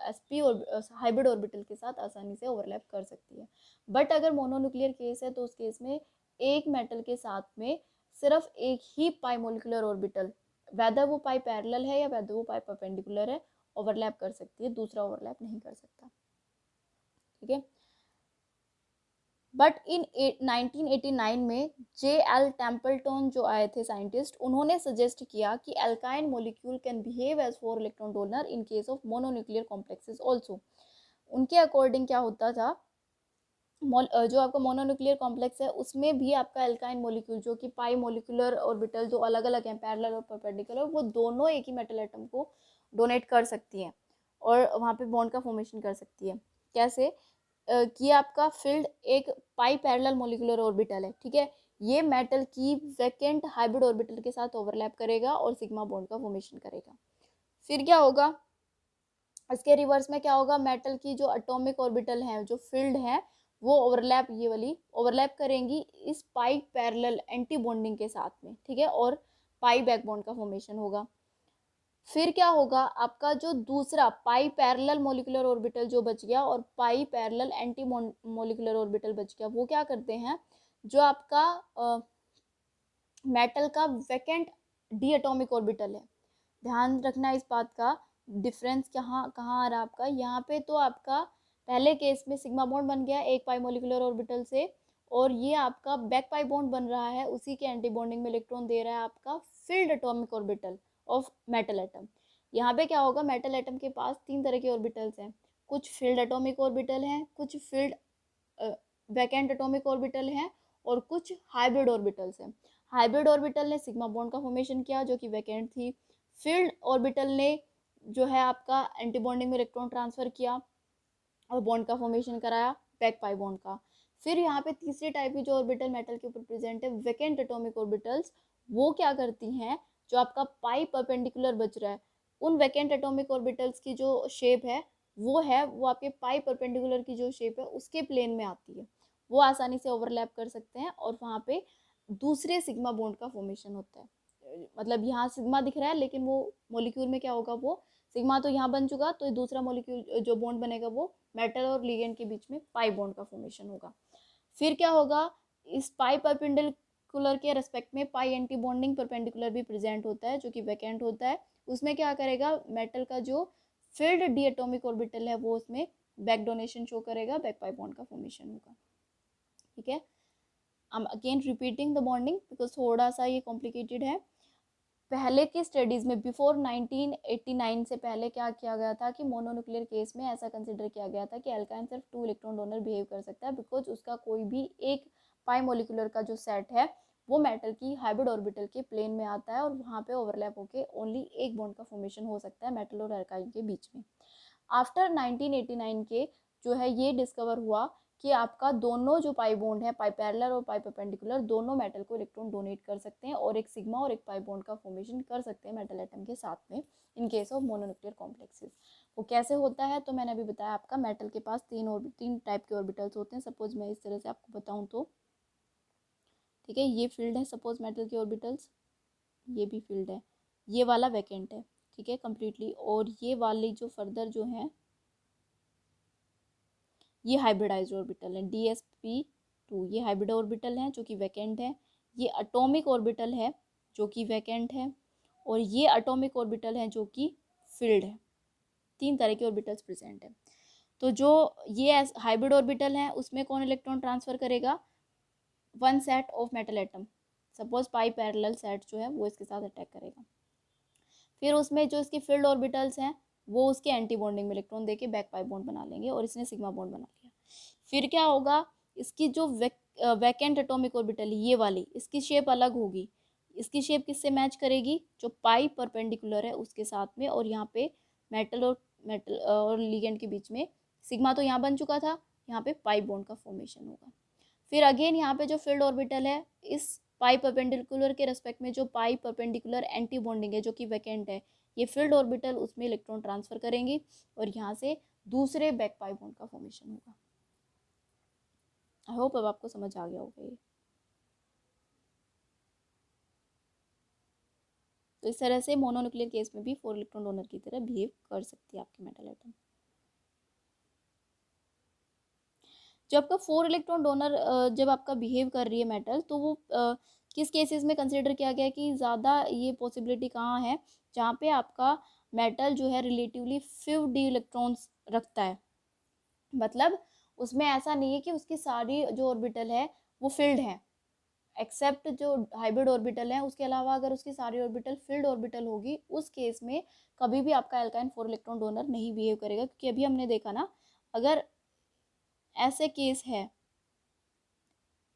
sp और हाइब्रिड ऑर्बिटल के साथ आसानी से ओवरलैप कर सकती है। बट अगर मोनोन्यूक्लियर केस है तो उस केस में एक मेटल के साथ में सिर्फ एक ही पाई मोलिकुलर ऑर्बिटल, वेदर वो पाई पैरेलल है या वेदर वो पाई परपेंडिकुलर है, ओवरलैप कर सकती है, दूसरा ओवरलैप नहीं कर सकता। ठीक है। बट इन 1989 में J.L. टेम्पल्टन जो आए थे साइंटिस्ट, उन्होंने सजेस्ट किया कि alkyne molecule can behave as 4 electron donor in case of mononuclear complexes also. उनके अकॉर्डिंग क्या होता था, जो आपका मोनोन्यूक्लियर कॉम्प्लेक्स है उसमें भी आपका अल्काइन मोलिक्यूल जो कि पाई मोलिकुलर ऑर्बिटल जो अलग अलग हैं, पैरेलल और परपेंडिकुलर, वो दोनों एक ही मेटल एटम को डोनेट कर सकती हैं और वहाँ पे बॉन्ड का फॉर्मेशन कर सकती है। कैसे कि आपका फील्ड एक पाई पैरेलल मोलिकुलर ऑर्बिटल है, ठीक है, ये मेटल की वैकेंट हाइब्रिड ऑर्बिटल के साथ ओवरलैप करेगा और सिग्मा बॉन्ड का फॉर्मेशन करेगा। फिर क्या होगा, इसके रिवर्स में क्या होगा, मेटल की जो एटॉमिक ऑर्बिटल है, जो फील्ड है, वो ओवरलैप, ये वाली ओवरलैप करेंगी इस पाई पैरेलल एंटी बॉन्डिंग के साथ में, ठीक है, और पाई बैक बॉन्ड का फॉर्मेशन होगा। फिर क्या होगा, आपका जो दूसरा पाई पैरेलल मोलिकुलर ऑर्बिटल जो बच गया और पाई पैरेलल एंटी मोलिकुलर ऑर्बिटल बच गया, वो क्या करते हैं, जो आपका मेटल का वैकेंट डी एटॉमिक ऑर्बिटल है, ध्यान रखना इस बात का, डिफरेंस कहाँ कहाँ आ रहा है आपका, यहाँ पे तो आपका पहले केस में सिग्मा बॉन्ड बन गया एक पाई मोलिकुलर ऑर्बिटल से, और ये आपका बैक पाई बॉन्ड बन रहा है, उसी के एंटी बॉन्डिंग में इलेक्ट्रॉन दे रहा है आपका field atomic orbital of metal atom. यहाँ पे क्या होगा, मेटल एटम के पास 3 तरह के ऑर्बिटल्स हैं, कुछ फील्ड एटॉमिक ऑर्बिटल हैं, कुछ फील्ड वैकेंट एटॉमिक ऑर्बिटल हैं, और कुछ हाइब्रिड ऑर्बिटल्स हैं। हाइब्रिड ऑर्बिटल ने सिग्मा बॉन्ड का फॉर्मेशन किया जो कि वैकेंट थी, फील्ड ऑर्बिटल ने जो है आपका एंटी बॉन्डिंग में इलेक्ट्रॉन ट्रांसफर किया और बॉन्ड का फॉर्मेशन कराया बैक पाई बॉन्ड का। फिर यहाँ पे तीसरी टाइप की जो ऑर्बिटल मेटल के ऊपर प्रेजेंट है, वैकेंट एटॉमिक ऑर्बिटल्स, वो क्या करती हैं, जो आपका पाई परपेंडिकुलर बच रहा है, उन वैकेंट एटॉमिक ऑर्बिटल्स की जो शेप है वो आपके पाई परपेंडिकुलर की जो शेप है उसके प्लेन में आती है, वो आसानी से ओवरलैप कर सकते हैं और वहाँ पे दूसरे सिग्मा बॉन्ड का फॉर्मेशन होता है। मतलब यहाँ सिग्मा दिख रहा है लेकिन वो मॉलिक्यूल में क्या होगा, वो सिग्मा तो यहाँ बन चुका, तो दूसरा मॉलिक्यूल जो बॉन्ड बनेगा वो मेटल और लिगेंड के बीच में पाई बॉन्ड का फॉर्मेशन होगा। फिर क्या होगा, इस पाई परपेंडिकुलर के रेस्पेक्ट में पाई एंटी बॉन्डिंग परपेंडिकुलर भी प्रेजेंट होता है जो कि वैकेंट होता है, उसमें क्या करेगा, मेटल का जो फील्ड डी एटॉमिक ऑर्बिटल है वो उसमें बैक डोनेशन शो करेगा, बैक पाई बॉन्ड का फॉर्मेशन होगा। ठीक है, I'm again repeating the bonding because थोड़ा सा ये कॉम्प्लिकेटेड है। पहले की स्टडीज़ में बिफोर 1989 से पहले क्या किया गया था कि मोनोन्यूक्लियर केस में ऐसा कंसिडर किया गया था कि अल्काइन सिर्फ 2 इलेक्ट्रॉन डोनर बिहेव कर सकता है, बिकॉज उसका कोई भी एक पाई मोलिकुलर का जो सेट है वो मेटल की हाइब्रिड ऑर्बिटल के प्लेन में आता है और वहाँ पे ओवरलैप होके ओनली एक बॉन्ड का फॉर्मेशन हो सकता है मेटल और अल्काइन के बीच में। आफ्टर 1989 के जो है ये डिस्कवर हुआ कि आपका दोनों जो पाई बॉन्ड है, पाई पैरेलल और पाई परपेंडिकुलर, दोनों मेटल को इलेक्ट्रॉन डोनेट कर सकते हैं और एक सिग्मा और एक पाई बॉन्ड का फॉर्मेशन कर सकते हैं मेटल एटम के साथ में इन केस ऑफ मोनोन्यूक्लियर कॉम्प्लेक्सेस। वो कैसे होता है, तो मैंने अभी बताया, आपका मेटल के पास 3 टाइप के ऑर्बिटल्स होते हैं। सपोज मैं इस तरह से आपको बताऊँ तो, ठीक है, ये फील्ड है सपोज मेटल के ऑर्बिटल्स, ये भी फील्ड है, ये वाला वैकेंट है, ठीक है, कम्प्लीटली, और ये वाली जो फर्दर जो है ये हाइब्रिडाइज्ड ऑर्बिटल है, DsP2 ये हाइब्रिड ऑर्बिटल है जो कि वैकेंट है। ये एटॉमिक ऑर्बिटल है जो कि वैकेंट है, और ये एटॉमिक ऑर्बिटल है जो कि फिल्ड है। 3 तरह के ऑर्बिटल्स प्रेजेंट है। तो जो ये हाइब्रिड ऑर्बिटल है उसमें कौन इलेक्ट्रॉन ट्रांसफर करेगा, one set of metal atom, suppose pi parallel set जो है वो इसके साथ अटैक करेगा। फिर उसमें जो इसके फील्ड ऑर्बिटल्स हैं वो उसके एंटी बॉन्डिंग में इलेक्ट्रॉन देके बैक पाई बॉन्ड बना लेंगे, और इसने सिग्मा बॉन्ड बना लिया। फिर क्या होगा, इसकी जो वैकेंट एटॉमिक ऑर्बिटल ये वाली, इसकी शेप अलग होगी। इसकी शेप किससे मैच करेगी, जो पाई परपेंडिकुलर है उसके साथ में, और यहाँ पे मेटल और लिगेंड के बीच में सिग्मा तो यहाँ बन चुका था, यहाँ पे पाई बॉन्ड का फॉर्मेशन होगा। फिर अगेन यहाँ पे जो फील्ड ऑर्बिटल है, इस पाई परपेंडिकुलर के रेस्पेक्ट में जो पाई परपेंडिकुलर एंटी बॉन्डिंग है जो कि वैकेंट है, ये फील्ड ऑर्बिटल उसमें इलेक्ट्रॉन ट्रांसफर करेंगी, और यहाँ से दूसरे बैक पाई बॉन्ड का फॉर्मेशन होगा। आई होप अब आपको समझ आ गया होगा ये। तो इस तरह से मोनोन्यूक्लियर केस में भी 4 इलेक्ट्रॉन डोनर की तरह बिहेव कर सकती है आपकी मेटल एटम। जब आपका 4 इलेक्ट्रॉन डोनर जब आपका बिहेव कर रही है मेटल, तो वो किस केसेस में कंसिडर किया गया है कि ज़्यादा ये पॉसिबिलिटी कहाँ है, जहाँ पे आपका मेटल जो है रिलेटिवली फ्यू डी इलेक्ट्रॉन्स रखता है। मतलब उसमें ऐसा नहीं है कि उसकी सारी जो ऑर्बिटल है वो फिल्ड है, एक्सेप्ट जो हाइब्रिड ऑर्बिटल है, उसके अलावा अगर उसकी सारी ऑर्बिटल फिल्ड ऑर्बिटल होगी, उस केस में कभी भी आपका एल्काइन 4 इलेक्ट्रॉन डोनर नहीं बिहेव करेगा। क्योंकि अभी हमने देखा ना, अगर ऐसे केस है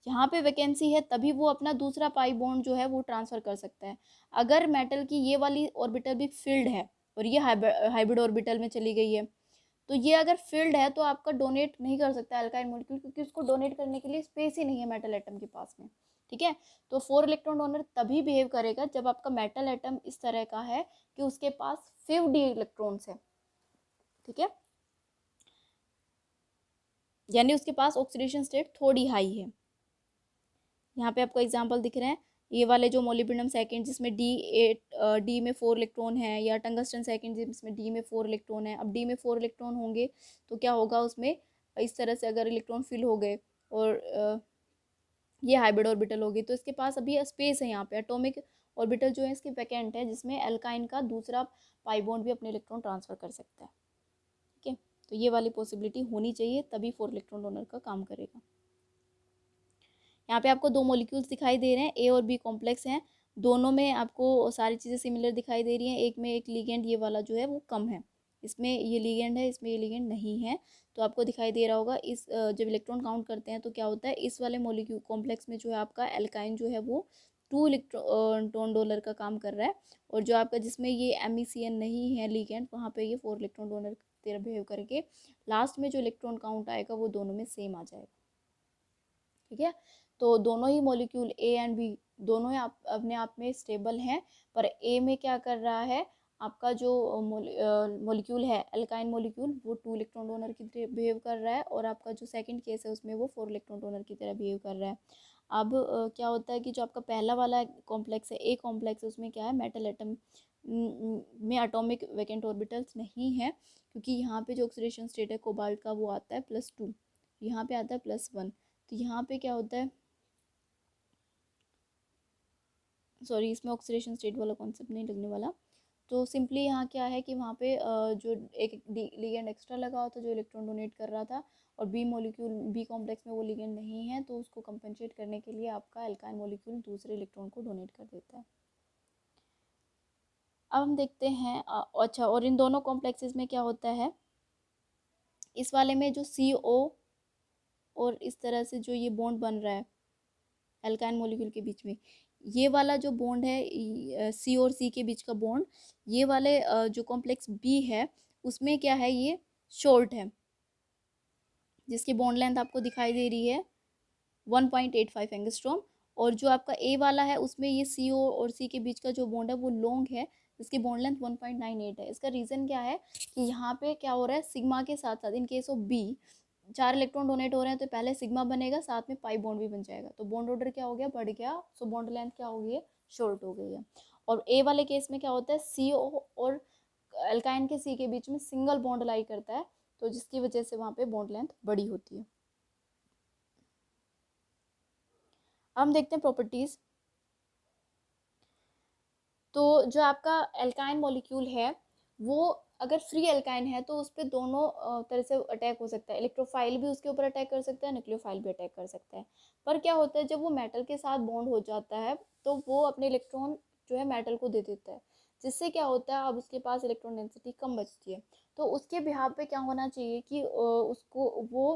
जहाँ पे वैकेंसी है तभी वो अपना दूसरा पाई बॉन्ड जो है वो ट्रांसफर कर सकता है। अगर मेटल की ये वाली ऑर्बिटल भी फिल्ड है और ये हाइब्रिड ऑर्बिटल में चली गई है, तो ये अगर फिल्ड है तो आपका डोनेट नहीं कर सकता एल्काइन मॉलिक्यूल, क्योंकि उसको डोनेट करने के लिए स्पेस ही नहीं है मेटल एटम के पास में। ठीक है, तो 4 इलेक्ट्रॉन डोनर तभी बिहेव करेगा जब आपका मेटल एटम इस तरह का है कि उसके पास 5d इलेक्ट्रॉन्स है। ठीक है, यानी उसके पास ऑक्सीडेशन स्टेट थोड़ी हाई है। यहाँ पे आपको एग्जांपल दिख रहे हैं, ये वाले जो मोलिब्डेनम सेकेंड जिसमें डी में 4 इलेक्ट्रॉन है, या टंगस्टन सेकेंड जिसमें डी में 4 इलेक्ट्रॉन है। अब डी में 4 इलेक्ट्रॉन होंगे तो क्या होगा उसमें, इस तरह से अगर इलेक्ट्रॉन फिल हो गए और ये हाइब्रिड ऑर्बिटल होगी, तो इसके पास अभी स्पेस है। यहाँ पे एटॉमिक ऑर्बिटल जो है इसकी वैकेंट है, जिसमें एल्काइन का दूसरा पाई बॉन्ड भी अपने इलेक्ट्रॉन ट्रांसफर कर सकता है। ठीक है, तो ये वाली पॉसिबिलिटी होनी चाहिए, तभी 4 इलेक्ट्रॉन डोनर का काम करेगा। यहाँ पे आपको 2 मॉलिक्यूल्स दिखाई दे रहे हैं, ए और बी कॉम्प्लेक्स हैं, दोनों में आपको सारी चीज़ें सिमिलर दिखाई दे रही हैं। एक में एक लिगेंड ये वाला जो है वो कम है, इसमें ये लिगेंड है, इसमें ये लिगेंड नहीं है। तो आपको दिखाई दे रहा होगा, इस जब इलेक्ट्रॉन काउंट करते हैं तो क्या होता है, इस वाले मॉलिक्यूल कॉम्प्लेक्स में जो है आपका एल्काइन जो है वो 2 इलेक्ट्रॉन डोनर का काम कर रहा है, और जो आपका जिसमें ये MECN नहीं है लिगेंड, वहाँ पे ये 4 इलेक्ट्रॉन डोनर की तरह बिहेव करके लास्ट में जो इलेक्ट्रॉन काउंट आएगा वो दोनों में सेम आ जाएगा। ठीक है, तो दोनों ही मॉलिक्यूल ए एंड बी दोनों ही अपने आप में स्टेबल हैं, पर ए में क्या कर रहा है, आपका जो मॉलिक्यूल है एल्काइन मॉलिक्यूल, वो 2 इलेक्ट्रॉन डोनर की तरह बिहेव कर रहा है, और आपका जो सेकंड केस है उसमें वो 4 इलेक्ट्रॉन डोनर की तरह बिहेव कर रहा है। अब क्या होता है कि जो आपका पहला वाला कॉम्प्लेक्स है, ए कॉम्प्लेक्स है, उसमें क्या है, मेटल एटम में एटॉमिक वैकेंट ऑर्बिटल्स नहीं है, क्योंकि यहाँ पे जो ऑक्सीडेशन स्टेट है कोबाल्ट का वो आता है +2, यहाँ पे आता है +1। तो यहाँ पे क्या होता है, सॉरी इसमें ऑक्सीडेशन स्टेट वाला कॉन्सेप्ट नहीं लगने वाला। तो सिंपली यहाँ क्या है कि वहाँ पे जो एक लिगेंड एक्स्ट्रा लगा होता है जो इलेक्ट्रॉन डोनेट कर रहा था, और बी मॉलिक्यूल बी कॉम्प्लेक्स में वो लिगेंड नहीं है, तो उसको कंपनसेट करने के लिए आपका एल्काइन मॉलिक्यूल दूसरे इलेक्ट्रॉन को डोनेट कर देता है। अब हम देखते हैं अच्छा, और इन दोनों कॉम्प्लेक्सेस में क्या होता है, इस वाले में जो CO और इस तरह से जो ये बॉन्ड बन रहा है एल्काइन मॉलिक्यूल के बीच में, ये वाला जो बॉन्ड है C और C के बीच का बॉन्ड, ये वाले जो कॉम्प्लेक्स B है उसमें क्या है, ये शॉर्ट है, जिसकी बॉन्ड लेंथ आपको दिखाई दे रही है 1.85 एंगस्ट्रॉम। और जो आपका ए वाला है उसमें ये CO और C के बीच का जो बॉन्ड है वो लॉन्ग है, जिसकी बॉन्ड लेंथ 1.98 है। इसका रीज़न क्या है कि यहाँ पे क्या हो रहा है, सिग्मा के साथ साथ in case of B 4 electron donate हो रहे हैं, तो पहले सिग्मा बनेगा, साथ में पाई बॉन्ड भी बन जाएगा, तो बॉन्ड ऑर्डर क्या हो गया, बढ़ गया, सो बॉन्ड लेंथ क्या हो गई है, शॉर्ट हो गई है। और ए वाले केस में क्या होता है, CO और एल्काइन के C के बीच में सिंगल बॉन्ड लाई करता है, तो जिसकी वजह से वहाँ पे बॉन्ड लेंथ बड़ी होती है। हम देखते हैं प्रॉपर्टीज़। तो जो आपका एल्काइन मॉलिक्यूल है वो अगर फ्री एल्काइन है तो उस पर दोनों तरह से अटैक हो सकता है, इलेक्ट्रोफाइल भी उसके ऊपर अटैक कर सकता है, न्यूक्लियोफाइल भी अटैक कर सकता है। पर क्या होता है जब वो मेटल के साथ बॉन्ड हो जाता है तो वो अपने इलेक्ट्रॉन जो है मेटल को दे देता है, जिससे क्या होता है अब उसके पास इलेक्ट्रॉन डेंसिटी कम बचती है। तो उसके बिहाफ पे क्या होना चाहिए कि उसको वो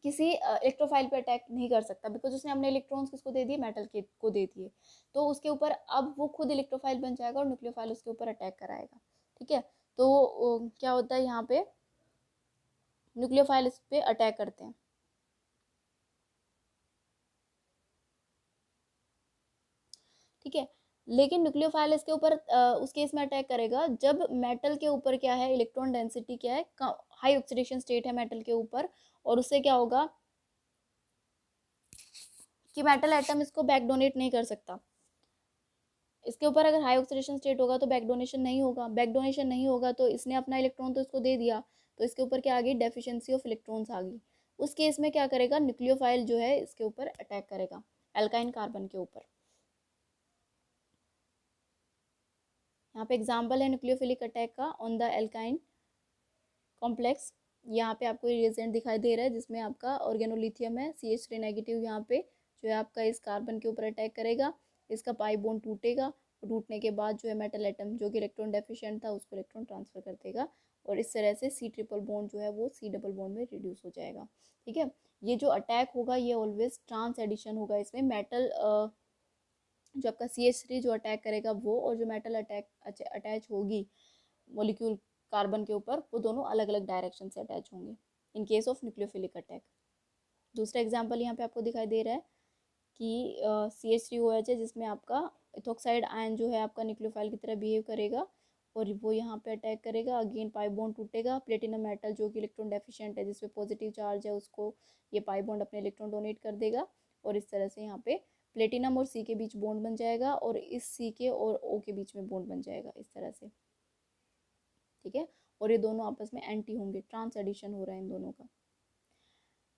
किसी इलेक्ट्रोफाइल पे अटैक नहीं कर सकता, बिकॉज उसने अपने इलेक्ट्रॉन्स किसको दे दिए, मेटल के को दे दिए। तो उसके ऊपर अब वो खुद इलेक्ट्रोफाइल बन जाएगा और न्यूक्लियोफाइल उसके ऊपर अटैक कराएगा। ठीक है, तो क्या होता है यहाँ पे न्यूक्लियोफाइल इस पे अटैक करते हैं। ठीक है, लेकिन न्यूक्लियोफाइल इसके ऊपर उस केस में अटैक करेगा जब मेटल के ऊपर क्या है, इलेक्ट्रॉन डेंसिटी क्या है, हाई ऑक्सीडेशन स्टेट है मेटल के ऊपर, और उससे क्या होगा कि मेटल एटम इसको बैक डोनेट नहीं कर सकता। इसके ऊपर अगर हाई ऑक्सीडेशन स्टेट होगा तो बैक डोनेशन नहीं होगा, बैक डोनेशन नहीं होगा तो इसने अपना इलेक्ट्रॉन तो इसको दे दिया, तो इसके ऊपर क्या आ गई, डेफिशिएंसी ऑफ इलेक्ट्रॉन्स आ गई। उस केस में क्या करेगा, न्यूक्लियोफाइल जो है इसके ऊपर अटैक करेगा, एल्काइन कार्बन के ऊपर। यहाँ पे एग्जाम्पल है न्यूक्लियोफिलिक अटैक का ऑन द एल्काइन कॉम्प्लेक्स। यहाँ पे आपको रिएजेंट दिखाई दे रहा है जिसमें आपका ऑर्गेनोलिथियम है, CH3 नेगेटिव यहाँ पे जो है आपका इस कार्बन के ऊपर अटैक करेगा, इसका पाई बॉन्ड टूटेगा, टूटने के बाद जो है मेटल एटम जो कि इलेक्ट्रॉन डेफिशिएंट था उसको इलेक्ट्रॉन ट्रांसफर कर देगा, और इस तरह से C ट्रिपल बॉन्ड जो है वो C डबल बॉन्ड में रिड्यूस हो जाएगा। ठीक है, ये जो अटैक होगा ये ऑलवेज ट्रांस एडिशन होगा, इसमें मेटल जो आपका CH3 जो अटैक करेगा वो, और जो मेटल अटैच होगी मॉलिक्यूल कार्बन के ऊपर, वो दोनों अलग अलग डायरेक्शन से अटैच होंगे इन केस ऑफ न्यूक्लियोफिलिक अटैक। दूसरा एग्जांपल यहाँ पे आपको दिखाई दे रहा है कि CH3OH है जिसमें आपका इथोक्साइड आयन जो है आपका न्यूक्लियोफाइल की तरह बिहेव करेगा, और वो यहाँ पे अटैक करेगा, अगेन पाई बॉन्ड टूटेगा, प्लेटिनम मेटल जो कि इलेक्ट्रॉन डेफिशिएंट है जिसमें पॉजिटिव चार्ज है उसको ये पाई बॉन्ड अपने इलेक्ट्रॉन डोनेट कर देगा, और इस तरह से यहाँ पे प्लेटिनम और C के बीच बॉन्ड बन जाएगा, और इस C के और O के बीच में बॉन्ड बन जाएगा इस तरह से। ठीक है, और ये दोनों आपस में एंटी होंगे, ट्रांस एडिशन हो रहा है इन दोनों का।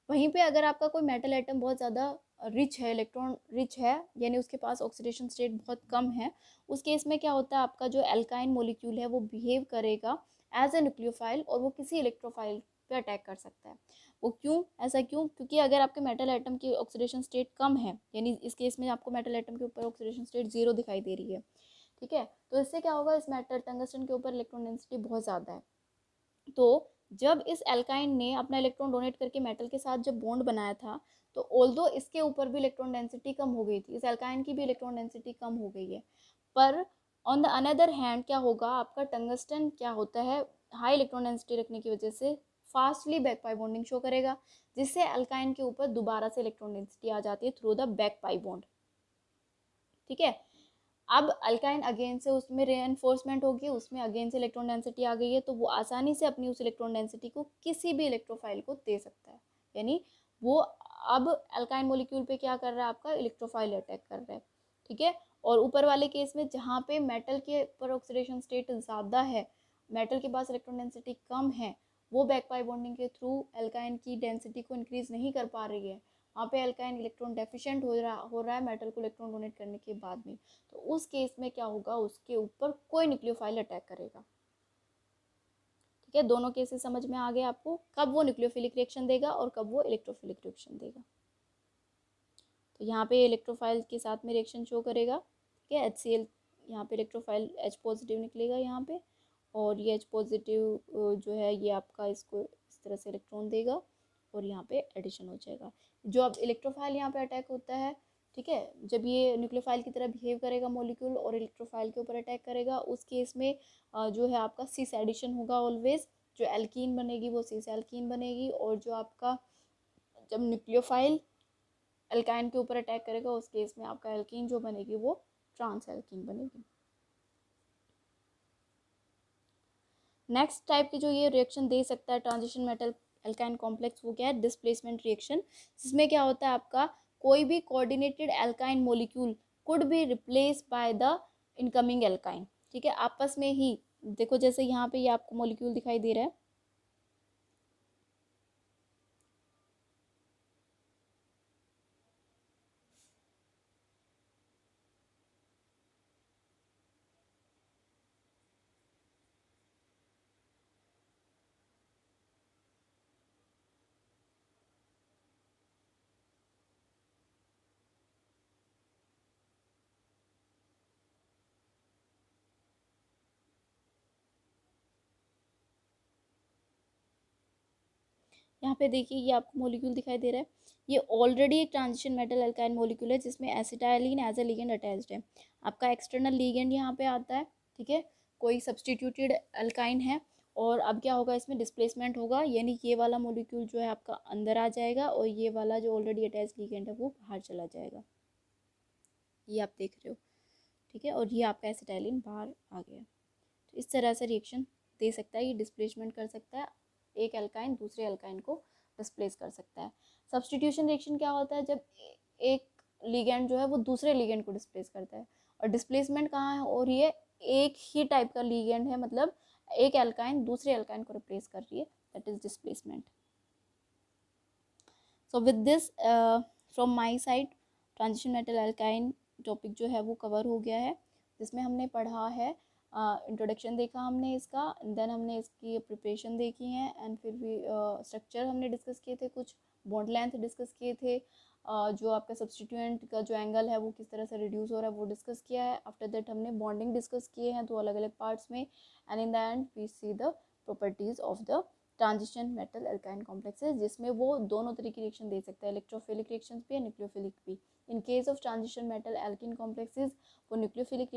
वहीं पे अगर आपका कोई मेटल एटम बहुत ज़्यादा रिच है, इलेक्ट्रॉन रिच है, यानी उसके पास ऑक्सीडेशन स्टेट बहुत कम है, उस केस में क्या होता है आपका जो एल्काइन मॉलिक्यूल है वो बिहेव करेगा एज ए न्यूक्लियोफाइल, और वो किसी इलेक्ट्रोफाइल पे अटैक कर सकता है। वो क्यों, ऐसा क्यों, क्योंकि अगर आपके मेटल एटम की ऑक्सीडेशन स्टेट कम है, यानी इस केस में आपको मेटल एटम के ऊपर ऑक्सीडेशन स्टेट 0 दिखाई दे रही है, ठीक है, तो इससे क्या होगा, इस मेटल टंगस्टन के ऊपर इलेक्ट्रॉन डेंसिटी बहुत ज़्यादा है। तो जब इस एल्काइन ने अपना इलेक्ट्रॉन डोनेट करके मेटल के साथ जब बॉन्ड बनाया था, तो ऑल्दो इसके ऊपर भी इलेक्ट्रॉन डेंसिटी कम हो गई थी, इस एल्काइन की भी इलेक्ट्रॉन डेंसिटी कम हो गई है, पर ऑन द अनदर हैंड क्या होगा, आपका टंगस्टन क्या होता है, हाई इलेक्ट्रॉन डेंसिटी रखने की वजह से fastly back pi bonding show करेगा, जिससे एल्काइन के ऊपर दोबारा से इलेक्ट्रॉन डेंसिटी आ जाती है through the back pi bond. ठीक है, अब अल्काइन अगेन से उसमें रेनफोर्समेंट होगी, उसमें अगेन से इलेक्ट्रॉन डेंसिटी आ गई है, तो वो आसानी से अपनी उस इलेक्ट्रॉन डेंसिटी को किसी भी इलेक्ट्रोफाइल को दे सकता है, यानी वो अब अल्काइन मॉलिक्यूल पे क्या कर रहा है, आपका इलेक्ट्रोफाइल अटैक कर रहा है। ठीक है, और ऊपर वाले केस में जहाँ पे मेटल के पर ऑक्सीडेशन स्टेट ज़्यादा है, मेटल के पास इलेक्ट्रॉन डेंसिटी कम है, वो बैक पाई बॉन्डिंग के थ्रू अल्काइन की डेंसिटी को इंक्रीज नहीं कर पा रही है, वहाँ पे अल्काइन इलेक्ट्रॉन डेफिशिएंट हो रहा है मेटल को इलेक्ट्रॉन डोनेट करने के बाद में, तो उस केस में क्या होगा, उसके ऊपर कोई न्यूक्लियोफाइल अटैक करेगा। ठीक है, दोनों केसेस समझ में आ गए आपको, कब वो न्यूक्लियोफिलिक रिएक्शन देगा और कब वो इलेक्ट्रोफिलिक रिएक्शन देगा। तो यहाँ पे इलेक्ट्रोफाइल के साथ में रिएक्शन शो करेगा। ठीक है, HCl यहाँ पे इलेक्ट्रोफाइल H पॉजिटिव निकलेगा यहाँ पे, और ये H पॉजिटिव जो है ये आपका इसको इस तरह से इलेक्ट्रॉन देगा, और यहाँ पे एडिशन हो जाएगा। जो अब इलेक्ट्रोफाइल यहाँ पे अटैक होता है, ठीक है, जब ये न्यूक्लियोफाइल की तरह बिहेव करेगा मॉलिक्यूल और इलेक्ट्रोफाइल के ऊपर अटैक करेगा, उस केस में जो है आपका सिस एडिशन होगा ऑलवेज, जो एल्कीन बनेगी वो सिस एल्कीन बनेगी, और जो आपका जब न्यूक्लियोफाइल एल्काइन के ऊपर अटैक करेगा उस केस में आपका एल्कीन जो बनेगी वो ट्रांस एल्कीन बनेगी। नेक्स्ट टाइप की जो ये रिएक्शन दे सकता है ट्रांजिशन मेटल एल्काइन कॉम्प्लेक्स, वो क्या है, डिस्प्लेसमेंट रिएक्शन, जिसमें क्या होता है आपका कोई भी coordinated alkyne molecule could be replace by the incoming alkyne. ठीक है, आपस में ही देखो, जैसे यहाँ पे ये आपको मॉलिक्यूल दिखाई दे रहा है, यहाँ पे देखिए ये आपको मॉलिक्यूल दिखाई दे रहा है, ये ऑलरेडी एक ट्रांजिशन मेटल एल्काइन मॉलिक्यूल है जिसमें acetylene as a ligand attached है। आपका एक्सटर्नल लिगेंड यहाँ पे आता है, ठीक है, कोई सब्सटीट्यूटेड एल्काइन है, और अब क्या होगा, इसमें डिस्प्लेसमेंट होगा, यानी ये वाला मॉलिक्यूल जो है आपका अंदर आ जाएगा और ये वाला जो ऑलरेडी अटैच लिगेंड है वो बाहर चला जाएगा, ये आप देख रहे हो, ठीक है, और ये आपका एसिटाइलिन बाहर आ गया। तो इस तरह से रिएक्शन दे सकता है, ये डिस्प्लेसमेंट कर सकता है, एक एल्काइन दूसरे एल्काइन को डिस्प्लेस कर सकता है। सब्सटीट्यूशन रिएक्शन क्या होता है, जब एक लिगेंड जो है वो दूसरे लिगेंड को डिस्प्लेस करता है, और डिस्प्लेसमेंट कहाँ है, और ये एक ही टाइप का लिगेंड है, मतलब एक एल्काइन दूसरे एल्काइन को रिप्लेस कर रही है, that is displacement. So with this from my side transition metal alkyne topic जो है वो कवर हो गया है, जिसमें हमने पढ़ा है, इंट्रोडक्शन देखा हमने इसका, देन हमने इसकी प्रिपरेशन देखी है, एंड फिर भी स्ट्रक्चर हमने डिस्कस किए थे, कुछ बॉन्ड लेंथ डिस्कस किए थे, जो आपका सब्सटीट्यूएंट का जो एंगल है वो किस तरह से रिड्यूस हो रहा है वो डिस्कस किया है। आफ्टर दैट हमने बॉन्डिंग डिस्कस किए हैं दो अलग अलग पार्ट्स में, and in the end we see the properties of the transition metal alkyne complexes, जिसमें वो दोनों तरह की रिएक्शन दे सकता है, इलेक्ट्रोफिलिक रिएक्शंस भी, न्यूक्लियोफिलिक भी। इन case of transition metal alkene complexes वो न्यूक्लियोफिलिक